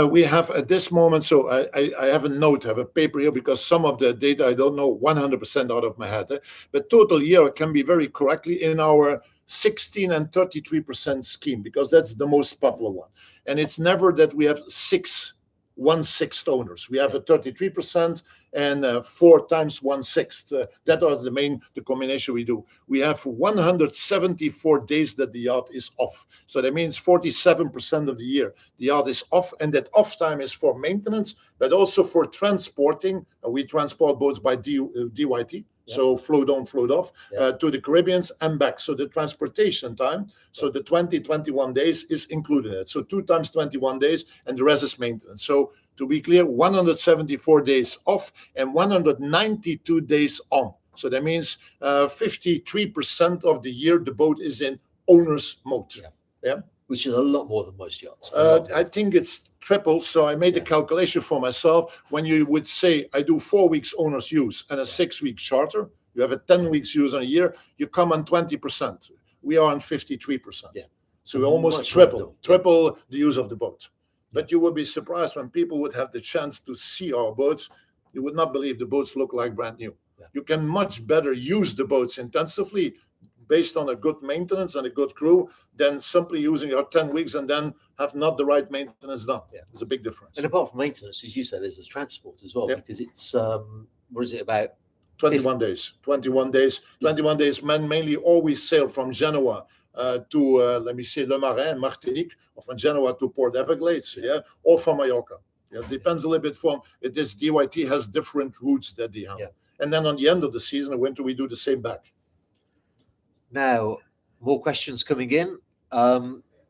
we have at this moment, so I have a note, I have a paper here, because some of the data I don't know 100% out of my head, but total year can be very correctly in our 16 and 33% scheme, because that's the most popular one. And it's never that we have 1/6 owners. We have a 33% and 4 times 1/6. That are the combination we do. We have 174 days that the yacht is off. So that means 47% of the year the yacht is off, and that off time is for maintenance, but also for transporting. We transport boats by DYT. So float on, float off to the Caribbeans and back. So the transportation time, so the 21 days is included in it. So 2 times 21 days, and the rest is maintenance. So to be clear, 174 days off and 192 days on. So that means 53% of the year the boat is in owner's mode. Yeah. Which is a lot more than most yachts. I think it's triple. So I made a calculation for myself. When you would say I do 4 weeks owner's use and a 6-week charter, you have a 10 weeks use on a year, you come on 20%. We are on 53%. Yeah. So we almost triple the use of the boat. But you would be surprised when people would have the chance to see our boats. You would not believe the boats look like brand new. Yeah. You can much better use the boats intensively based on a good maintenance and a good crew than simply using our 10 weeks and then have not the right maintenance done. Yeah, there's a big difference. And apart from maintenance, as you said, there's the transport as well, because it's, what is it, about 21 days. 21 days. 21 days. Men mainly always sail from Genoa to, let me say, Le Marin, Martinique, or from Genoa to Port Everglades, or from Mallorca. Yeah, it depends a little bit from it. This DYT has different routes that they have. Yeah. And then on the end of the season, the winter, we do the same back. Now, more questions coming in.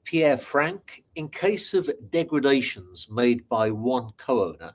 Pierre Frank, in case of degradations made by one co-owner,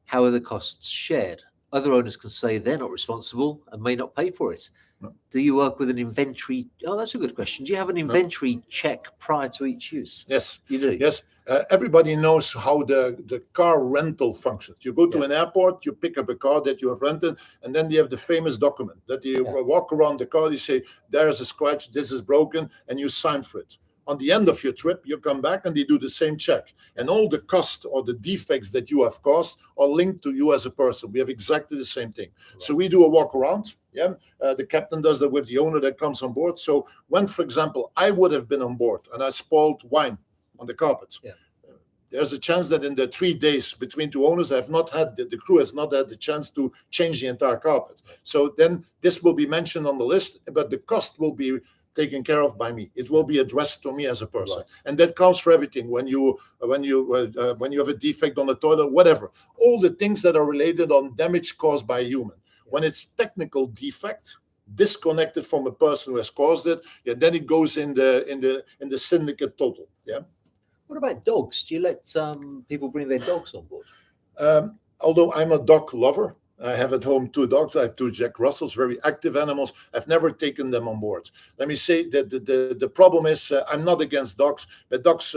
how are the costs shared? Other owners can say they're not responsible and may not pay for it. No. Do you work with an inventory? Oh, that's a good question. Do you have an inventory check prior to each use? Yes. You do? Yes. Everybody knows how the car rental functions. You go to an airport, you pick up a car that you have rented, and then you have the famous document that you walk around the car, you say, there's a scratch, this is broken, and you sign for it. On the end of your trip, you come back and they do the same check. And all the cost or the defects that you have caused are linked to you as a person. We have exactly the same thing. Right. So we do a walk around. Yeah, the captain does that with the owner that comes on board. So when, for example, I would have been on board and I spoiled wine on the carpet, there's a chance that in the 3 days between 2 owners, I've not had the crew has not had the chance to change the entire carpet. So then this will be mentioned on the list, but the cost will be taken care of by me. It will be addressed to me as a person, and that counts for everything. When you have a defect on the toilet, whatever, all the things that are related on damage caused by a human. When it's technical defect, disconnected from a person who has caused it, then it goes in the syndicate total. Yeah. What about dogs? Do you let people bring their dogs on board? Although I'm a dog lover, I have at home 2 dogs. I have 2 Jack Russells, very active animals. I've never taken them on board. Let me say that the problem is I'm not against dogs, but dogs.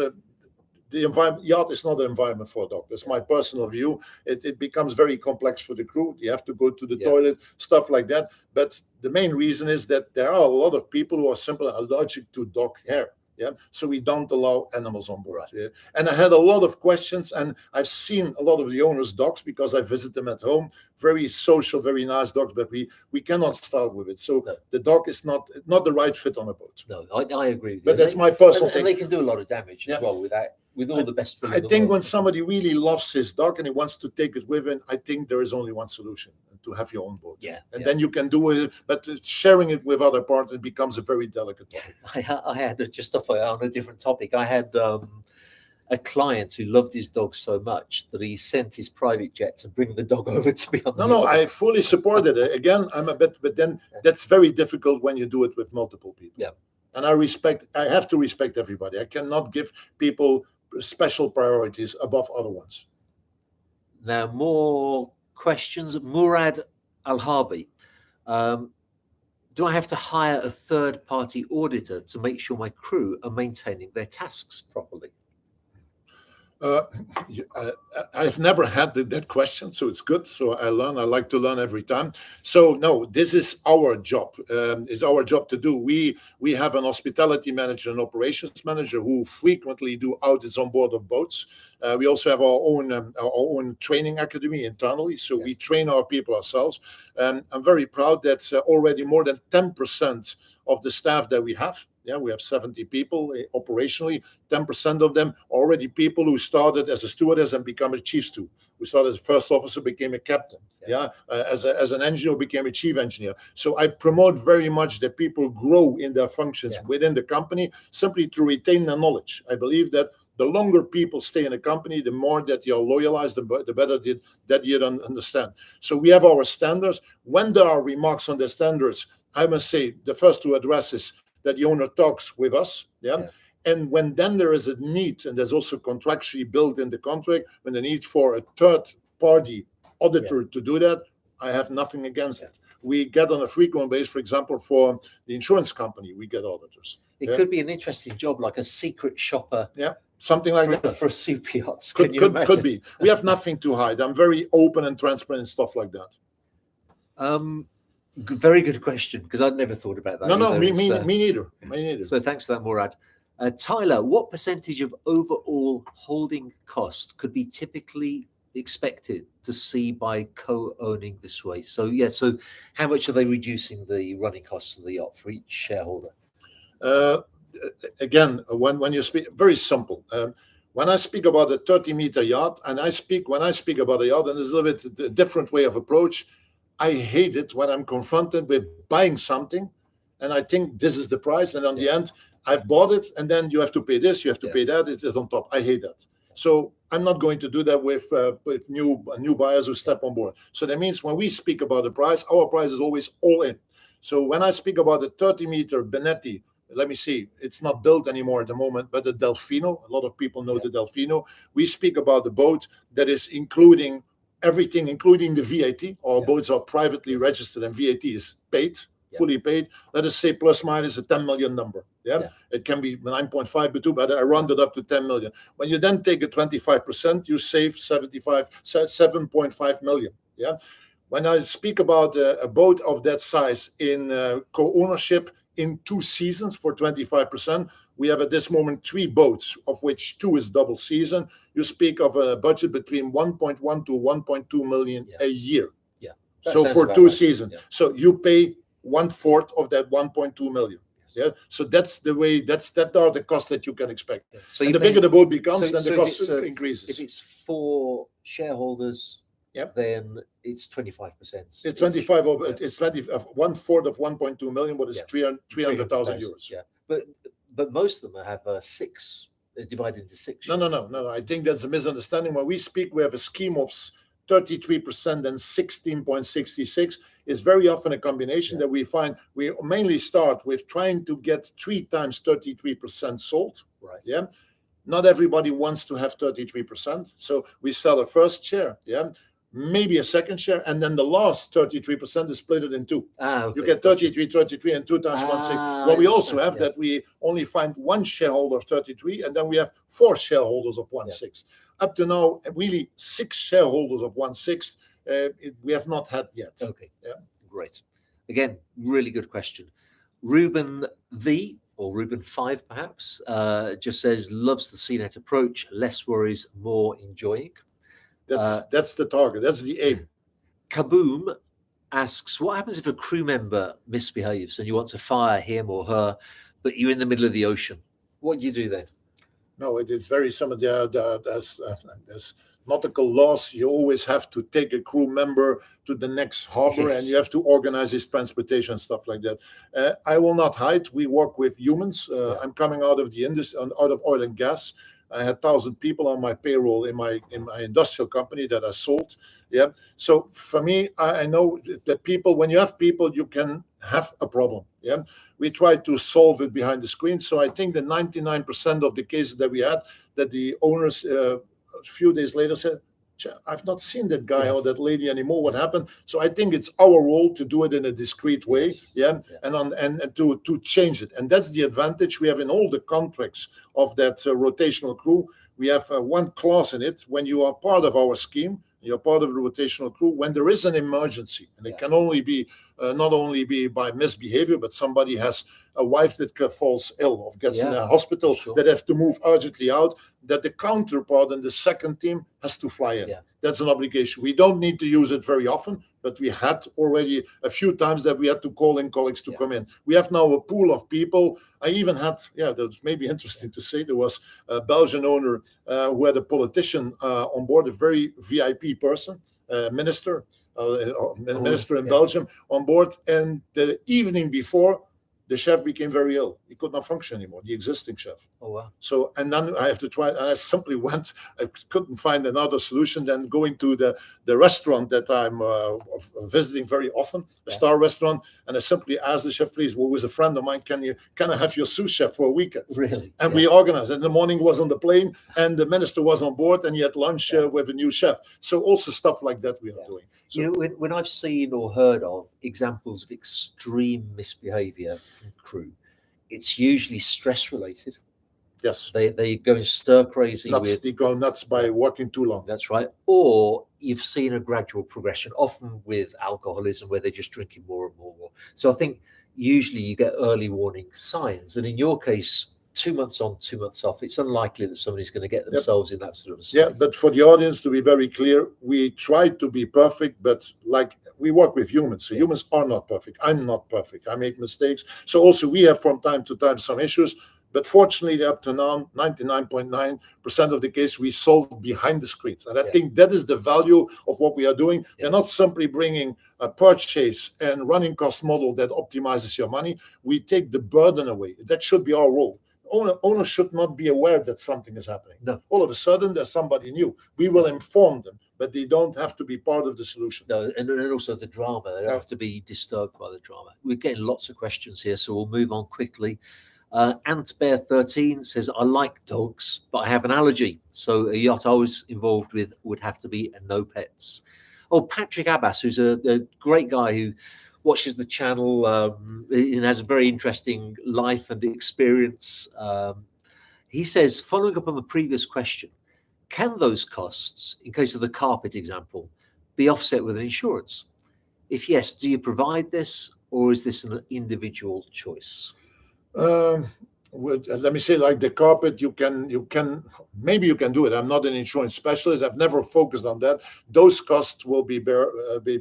The environment, yacht is not an environment for a dog. That's my personal view. It becomes very complex for the crew. You have to go to the toilet, stuff like that. But the main reason is that there are a lot of people who are simply allergic to dog hair. Yeah, so we don't allow animals on board. Yeah? And I had a lot of questions, and I've seen a lot of the owners' dogs because I visit them at home. Very social, very nice dogs, but we cannot start with it. So the dog is not the right fit on a boat. No, I agree with you. But that's my personal thing. And they can do a lot of damage as well with all the best. I think when somebody really loves his dog and he wants to take it with him, I think there is only one solution: to have your own boat. Yeah, and then you can do it, but sharing it with other partners becomes a very delicate topic. I had just on a different topic. I had a client who loved his dog so much that he sent his private jet to bring the dog over to me on the No, I fully supported it. Again, I'm a bit, but then that's very difficult when you do it with multiple people. Yeah. And I have to respect everybody. I cannot give people special priorities above other ones. Now, more questions. Murad Al-Harbi. Do I have to hire a third-party auditor to make sure my crew are maintaining their tasks properly? I've never had that question, so it's good. So I like to learn every time. So no, this is our job. It's our job to do. We have an hospitality manager and operations manager who frequently do audits on board of boats. We also have our own training academy internally, so we train our people ourselves. I'm very proud that already more than 10% of the staff that we have. Yeah, we have 70 people operationally. 10% of them already people who started as a stewardess and become a chief steward. Who started as a first officer, became a captain. As an engineer, became a chief engineer. So I promote very much that people grow in their functions within the company, simply to retain their knowledge. I believe that the longer people stay in a company, the more that you're loyalized, the better that you understand. So we have our standards. When there are remarks on the standards, I must say the first to address is that the owner talks with us, and when then there is a need, and there's also contractually built in the contract, when the need for a third-party auditor to do that, I have nothing against it. We get on a frequent basis, for example, for the insurance company, we get auditors. It could be an interesting job, like a secret shopper. Yeah, something like that. For Superyachts. Could be. We have nothing to hide. I'm very open and transparent and stuff like that. Very good question, because I'd never thought about that. Me neither. So thanks for that, Murad. Tyler, what percentage of overall holding cost could be typically expected to see by co-owning this way? So how much are they reducing the running costs of the yacht for each shareholder? Again, when you speak, very simple. When I speak about a 30-meter yacht, and when I speak about a yacht, and there's a little bit a different way of approach. I hate it when I'm confronted with buying something and I think this is the price, and on the end I've bought it, and then you have to pay this, you have to pay that, it is on top. I hate that. So I'm not going to do that with new buyers who step on board. So that means when we speak about the price, our price is always all in. So when I speak about the 30-meter Benetti, let me see, it's not built anymore at the moment, but the Delfino, a lot of people know the Delfino. We speak about the boat that is including everything, including the VAT. Our boats are privately registered and VAT is paid, fully paid. Let us say plus minus a 10 million number. It can be 9.5 but 2, but I rounded up to 10 million. When you then take a 25%, you save 7.5 million. When I speak about a boat of that size in co-ownership in 2 seasons for 25%, we have at this moment 3 boats, of which 2 is double season. You speak of a budget between 1.1 to 1.2 million a year. So for 2 seasons. So you pay 1/4 of that 1.2 million. So that's the way. That are the costs that you can expect. So the bigger the boat becomes, then the cost increases. If it's 4 shareholders, then it's 25%. It's 25. It's 1/4 of 1.2 million. What is 300,000 euros? But most of them have 6 divided into 6. No. I think that's a misunderstanding. When we speak, we have a scheme of 33% and 16.66 is very often a combination that we find. We mainly start with trying to get 3 times 33% sold. Right. Yeah. Not everybody wants to have 33%. So we sell a first share. Yeah. Maybe a second share, and then the last 33% is split it in two. Okay. You get 33, and 2 times 1/6. What we also have that we only find one shareholder of 33, and then we have 4 shareholders of 1/6. Up to now, really 6 shareholders of 1/6. We have not had yet. Okay. Yeah. Great. Again, really good question. Ruben V, or Ruben 5 perhaps, just says loves the Seanet approach, less worries, more enjoying. That's the target. That's the aim. Kaboom asks, what happens if a crew member misbehaves and you want to fire him or her, but you're in the middle of the ocean? What do you do then? No, it's very similar. There's nautical laws. You always have to take a crew member to the next harbor, and you have to organize his transportation and stuff like that. I will not hide. We work with humans. I'm coming out of the industry, out of oil and gas. I had 1,000 people on my payroll in my industrial company that I sold. Yeah. So for me, I know that people, when you have people, you can have a problem. Yeah. We try to solve it behind the screen. So I think that 99% of the cases that we had, that the owners a few days later said, I've not seen that guy or that lady anymore. What happened? So I think it's our role to do it in a discreet way, and to change it. And that's the advantage we have in all the contracts of that rotational crew. We have one clause in it: when you are part of our scheme, you're part of the rotational crew. When there is an emergency, and it can only be not only be by misbehavior, but somebody has a wife that falls ill or gets in a hospital that have to move urgently out, that the counterpart and the second team has to fly in. That's an obligation. We don't need to use it very often, but we had already a few times that we had to call in colleagues to come in. We have now a pool of people. I even had, that's maybe interesting to say, there was a Belgian owner who had a politician on board, a very VIP person, minister in Belgium on board. And the evening before, the chef became very ill. He could not function anymore, the existing chef. Oh, wow. So, and then I have to try, and I simply went, I couldn't find another solution than going to the restaurant that I'm visiting very often, a star restaurant, and I simply asked the chef, please, who was a friend of mine, can I have your sous chef for a weekend? Really? And we organized. In the morning was on the plane, and the minister was on board, and he had lunch with a new chef. So also stuff like that we are doing. So, you know, when I've seen or heard of examples of extreme misbehavior from crew, it's usually stress related. Yes. They go stir crazy. They go nuts by working too long. That's right. Or you've seen a gradual progression, often with alcoholism, where they're just drinking more and more. So I think usually you get early warning signs. And in your case, 2 months on, 2 months off, it's unlikely that somebody's going to get themselves in that sort of state. Yeah, but for the audience, to be very clear, we try to be perfect, but like we work with humans. So humans are not perfect. I'm not perfect. I make mistakes. So also we have from time to time some issues. But fortunately, up to now, 99.9% of the case we solve behind the screens. And I think that is the value of what we are doing. We're not simply bringing a purchase and running cost model that optimizes your money. We take the burden away. That should be our role. Owners should not be aware that something is happening. No. All of a sudden, there's somebody new. We will inform them, but they don't have to be part of the solution. No, and also the drama. They don't have to be disturbed by the drama. We're getting lots of questions here, so we'll move on quickly. Antbear13 says, I like dogs, but I have an allergy. So a yacht I was involved with would have to be a no pets. Oh, Patrick Abbas, who's a great guy who watches the channel and has a very interesting life and experience. He says, following up on the previous question, can those costs, in case of the carpet example, be offset with an insurance? If yes, do you provide this, or is this an individual choice? Let me say, like the carpet, you can maybe you can do it. I'm not an insurance specialist. I've never focused on that. Those costs will be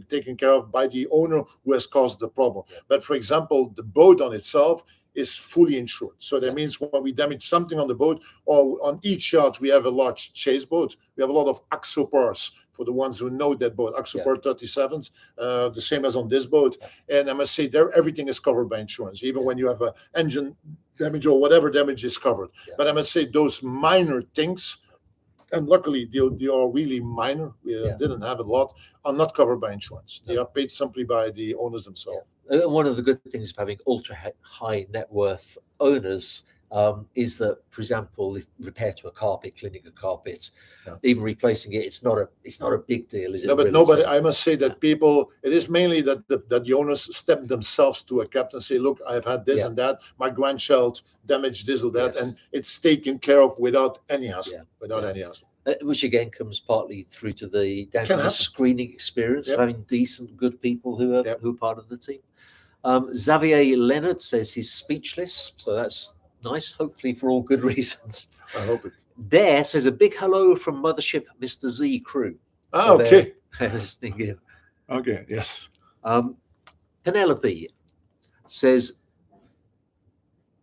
taken care of by the owner who has caused the problem. But for example, the boat on itself is fully insured. So that means when we damage something on the boat, or on each yacht we have a large chase boat, we have a lot of Axopars. For the ones who know that boat, Axopar 37s, the same as on this boat. And I must say, there everything is covered by insurance. Even when you have an engine damage or whatever damage is covered. But I must say, those minor things, and luckily they are really minor. We didn't have a lot, are not covered by insurance. They are paid simply by the owners themselves. One of the good things of having ultra high net worth owners is that, for example, if repair to a carpet, cleaning a carpet, even replacing it, it's not a big deal, is it? No, but really? nobody. I must say that people. It is mainly that the owners step themselves to a captain and say, "Look, I've had this and that. My grandchild damaged this or that, and it's taken care of without any hassle. Any hassle." Which again comes partly through to the screening experience of having decent, good people who are part of the team. Xavier Leonard says he's speechless, so that's nice, hopefully for all good reasons. I hope it. Dare says a big hello from Mothership Mr. Z crew. Okay. Listening in. Okay, yes. Penelope says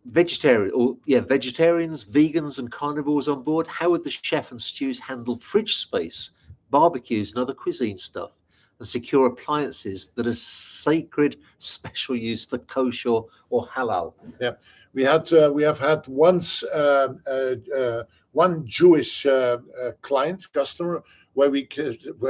vegetarians, vegans and carnivores on board. How would the chef and stews handle fridge space, barbecues and other cuisine stuff, and secure appliances that are sacred special use for kosher or halal? Yeah, we have had once one Jewish customer where we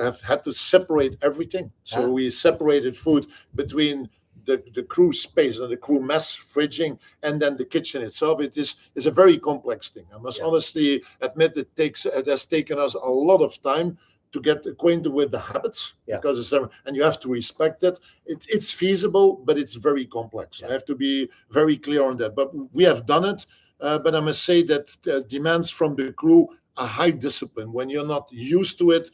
have had to separate everything. So we separated food between the crew space and the crew mess, fridging, and then the kitchen itself. It is a very complex thing. I must honestly admit it has taken us a lot of time to get acquainted with the habits, because it's and you have to respect it. It's feasible, but it's very complex. I have to be very clear on that. But we have done it. But I must say that demands from the crew a high discipline. When you're not used to it,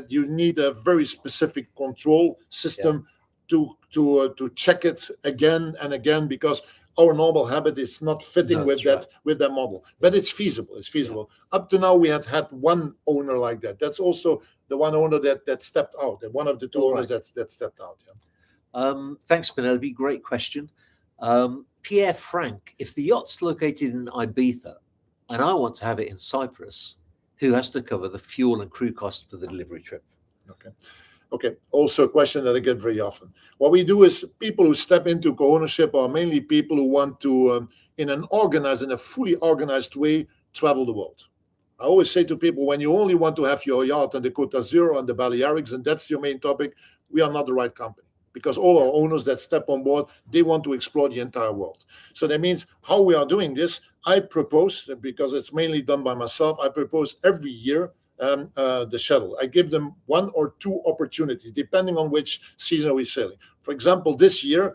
you need a very specific control system to check it again and again, because our normal habit is not fitting with that model. But it's feasible. It's feasible. Up to now, we had one owner like that. That's also the one owner that stepped out. One of the two owners that stepped out. Thanks, Penelope. Great question. Pierre Frank, if the yacht's located in Ibiza and I want to have it in Cyprus, who has to cover the fuel and crew costs for the delivery trip? Okay. Also a question that I get very often. What we do is people who step into co-ownership are mainly people who want to, in a fully organized way, travel the world. I always say to people, when you only want to have your yacht on the Côte d'Azur and the Balearics, and that's your main topic, we are not the right company. Because all our owners that step on board, they want to explore the entire world. So that means how we are doing this, I propose, because it's mainly done by myself, I propose every year the shuttle. I give them 1 or 2 opportunities, depending on which season we're sailing. For example, this year,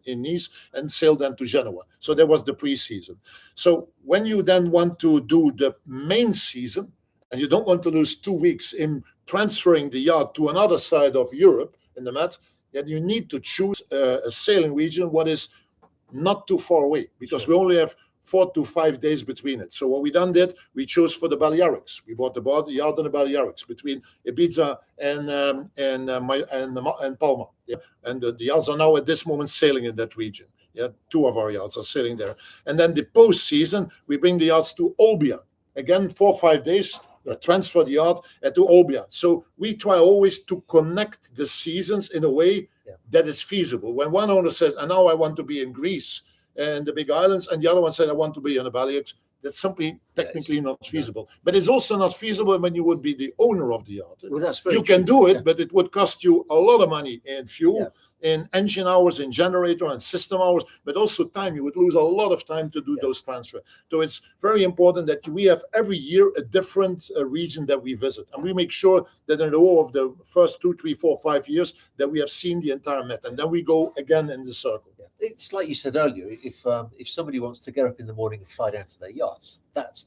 in Nice and sailed then to Genoa. So that was the pre-season. So when you then want to do the main season, and you don't want to lose 2 weeks in transferring the yacht to another side of Europe in the Met, then you need to choose a sailing region what is not too far away, because we only have 4 to 5 days between it. So what we did, we chose for the Balearics. We bought the yacht on the Balearics between Ibiza and Palma. Yeah? And the yachts are now at this moment sailing in that region. Yeah, 2 of our yachts are sailing there. And then the post-season, we bring the yachts to Olbia. Again, 4 or 5 days, transfer the yacht to Olbia. So we try always to connect the seasons in a way that is feasible. When one owner says, and now I want to be in Greece and the big islands, and the other one said, I want to be on the Balearics, that's simply technically not feasible. But it's also not feasible when you would be the owner of the yacht. Well, that's very you can do it, but it would cost you a lot of money in fuel, in engine hours, in generator and system hours, but also time. You would lose a lot of time to do those transfers. So it's very important that we have every year a different region that we visit. And we make sure that in the whole of the first 2, 3, 4, 5 years that we have seen the entire Met. And then we go again in the circle. It's like you said earlier, if somebody wants to get up in the morning and fly down to their yachts,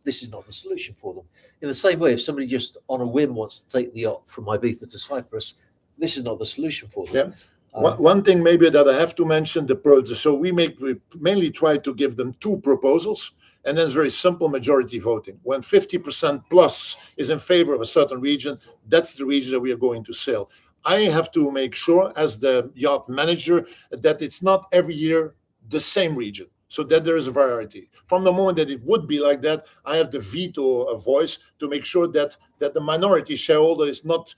this is not the solution for them. In the same way, if somebody just on a whim wants to take the yacht from Ibiza to Cyprus, this is not the solution for them. One thing maybe that I have to mention, so we mainly try to give them 2 proposals, and then it's very simple majority voting. When 50% plus is in favor of a certain region, that's the region that we are going to sail. I have to make sure as the yacht manager that it's not every year the same region, so that there is a variety. From the moment that it would be like that, I have the veto voice to make sure that the minority shareholder is not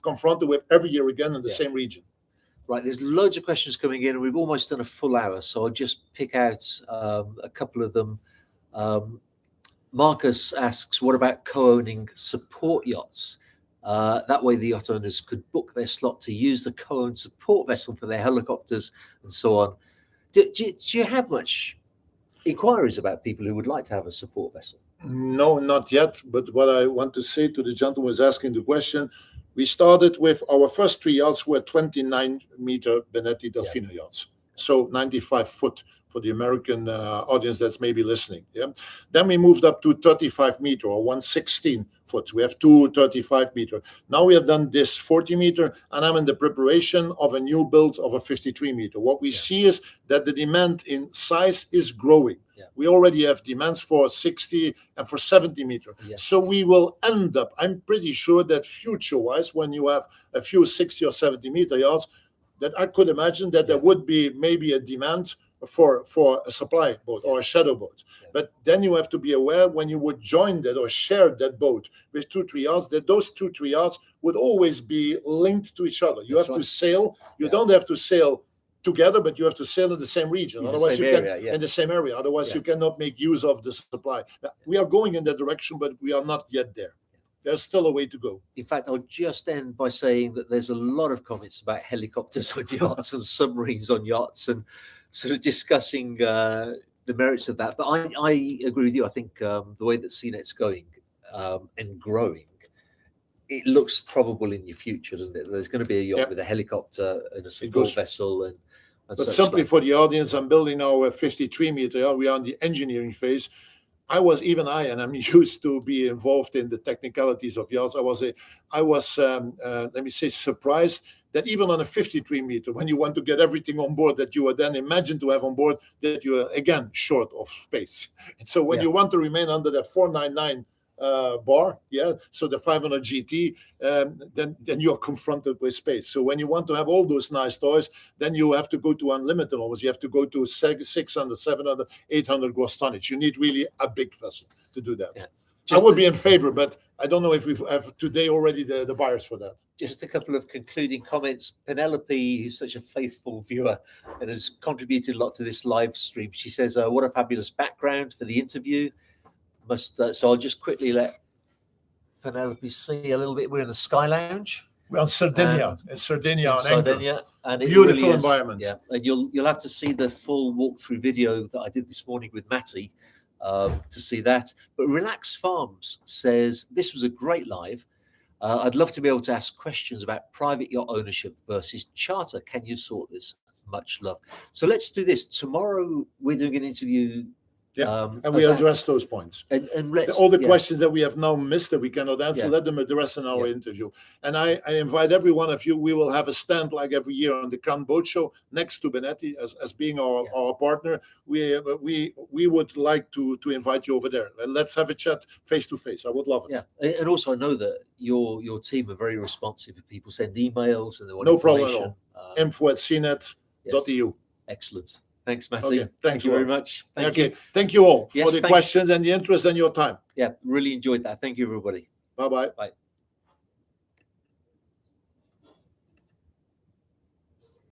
confronted with every year again in the same region. Right, there's loads of questions coming in, and we've almost done a full hour, so I'll just pick out a couple of them. Marcus asks, what about co-owning support yachts? That way the yacht owners could book their slot to use the co-owned support vessel for their helicopters and so on. Do you have much inquiries about people who would like to have a support vessel? No, not yet. But what I want to say to the gentleman who is asking the question, we started with our first 3 yachts were 29-meter Benetti Delfino yachts. So 95 foot for the American audience that's maybe listening. Yeah. Then we moved up to 35-meter or 116 foot. We have 2 35-meter. Now we have done this 40-meter, and I'm in the preparation of a new build of a 53-meter. What we see is that the demand in size is growing. We already have demands for 60 and for 70-meter. So we will end up, I'm pretty sure that future-wise, when you have a few 60 or 70-meter yachts, that I could imagine that there would be maybe a demand for a supply boat or a shadow boat. But then you have to be aware when you would join that or share that boat with 2, 3 yachts, that those 2, 3 yachts would always be linked to each other. You have to sail. You don't have to sail together, but you have to sail in the same region. Otherwise, you can in the same area. Otherwise, you cannot make use of the supply. Now, we are going in that direction, but we are not yet there. There's still a way to go. In fact, I'll just end by saying that there's a lot of comments about helicopters on yachts and submarines on yachts, and sort of discussing the merits of that. But I agree with you. I think the way that Seanet's going and growing, it looks probable in your future, doesn't it? There's going to be a yacht with a helicopter and a support vessel and but simply for the audience, I'm building now a 53-meter. We are in the engineering phase. And I'm used to be involved in the technicalities of yachts. I was let me say, surprised that even on a 53-meter, when you want to get everything on board that you are then imagined to have on board, that you are again short of space. And so when you want to remain under that 499 bar, so the 500 GT, then you're confronted with space. So when you want to have all those nice toys, then you have to go to unlimited almost. You have to go to 600, 700, 800 gross tonnage. You need really a big vessel to do that. I would be in favor, but I don't know if we have today already the buyers for that. Just a couple of concluding comments. Penelope, who's such a faithful viewer and has contributed a lot to this live stream, she says, what a fabulous background for the interview. So I'll just quickly let Penelope see a little bit. We're in the Sky Lounge. We're on Sardegna. It's Sardegna on Sardegna, and it beautiful really environment. And you'll have to see the full walkthrough video that I did this morning with Matty to see that. But Relax Farms says this was a great live. I'd love to be able to ask questions about private yacht ownership versus charter. Can you sort this? Much love. So let's do this. Tomorrow we're doing an interview. And we address those points. And let's, all the questions that we have now missed that we cannot answer, let them address in our interview. And I invite every one of you. We will have a stand like every year on the Cannes Boat Show next to Benetti as being our partner. We would like to invite you over there. And let's have a chat face to face. I would love it. Yeah, and also I know that your team are very responsive. If people send emails and they want no problem at all. info@seanet.eu. Excellent. Thanks, Matty. Okay, thank you very much. Thank you. Thank you all for the questions and the interest and your time. Yeah, really enjoyed that. Thank you, everybody. Bye-bye. Bye.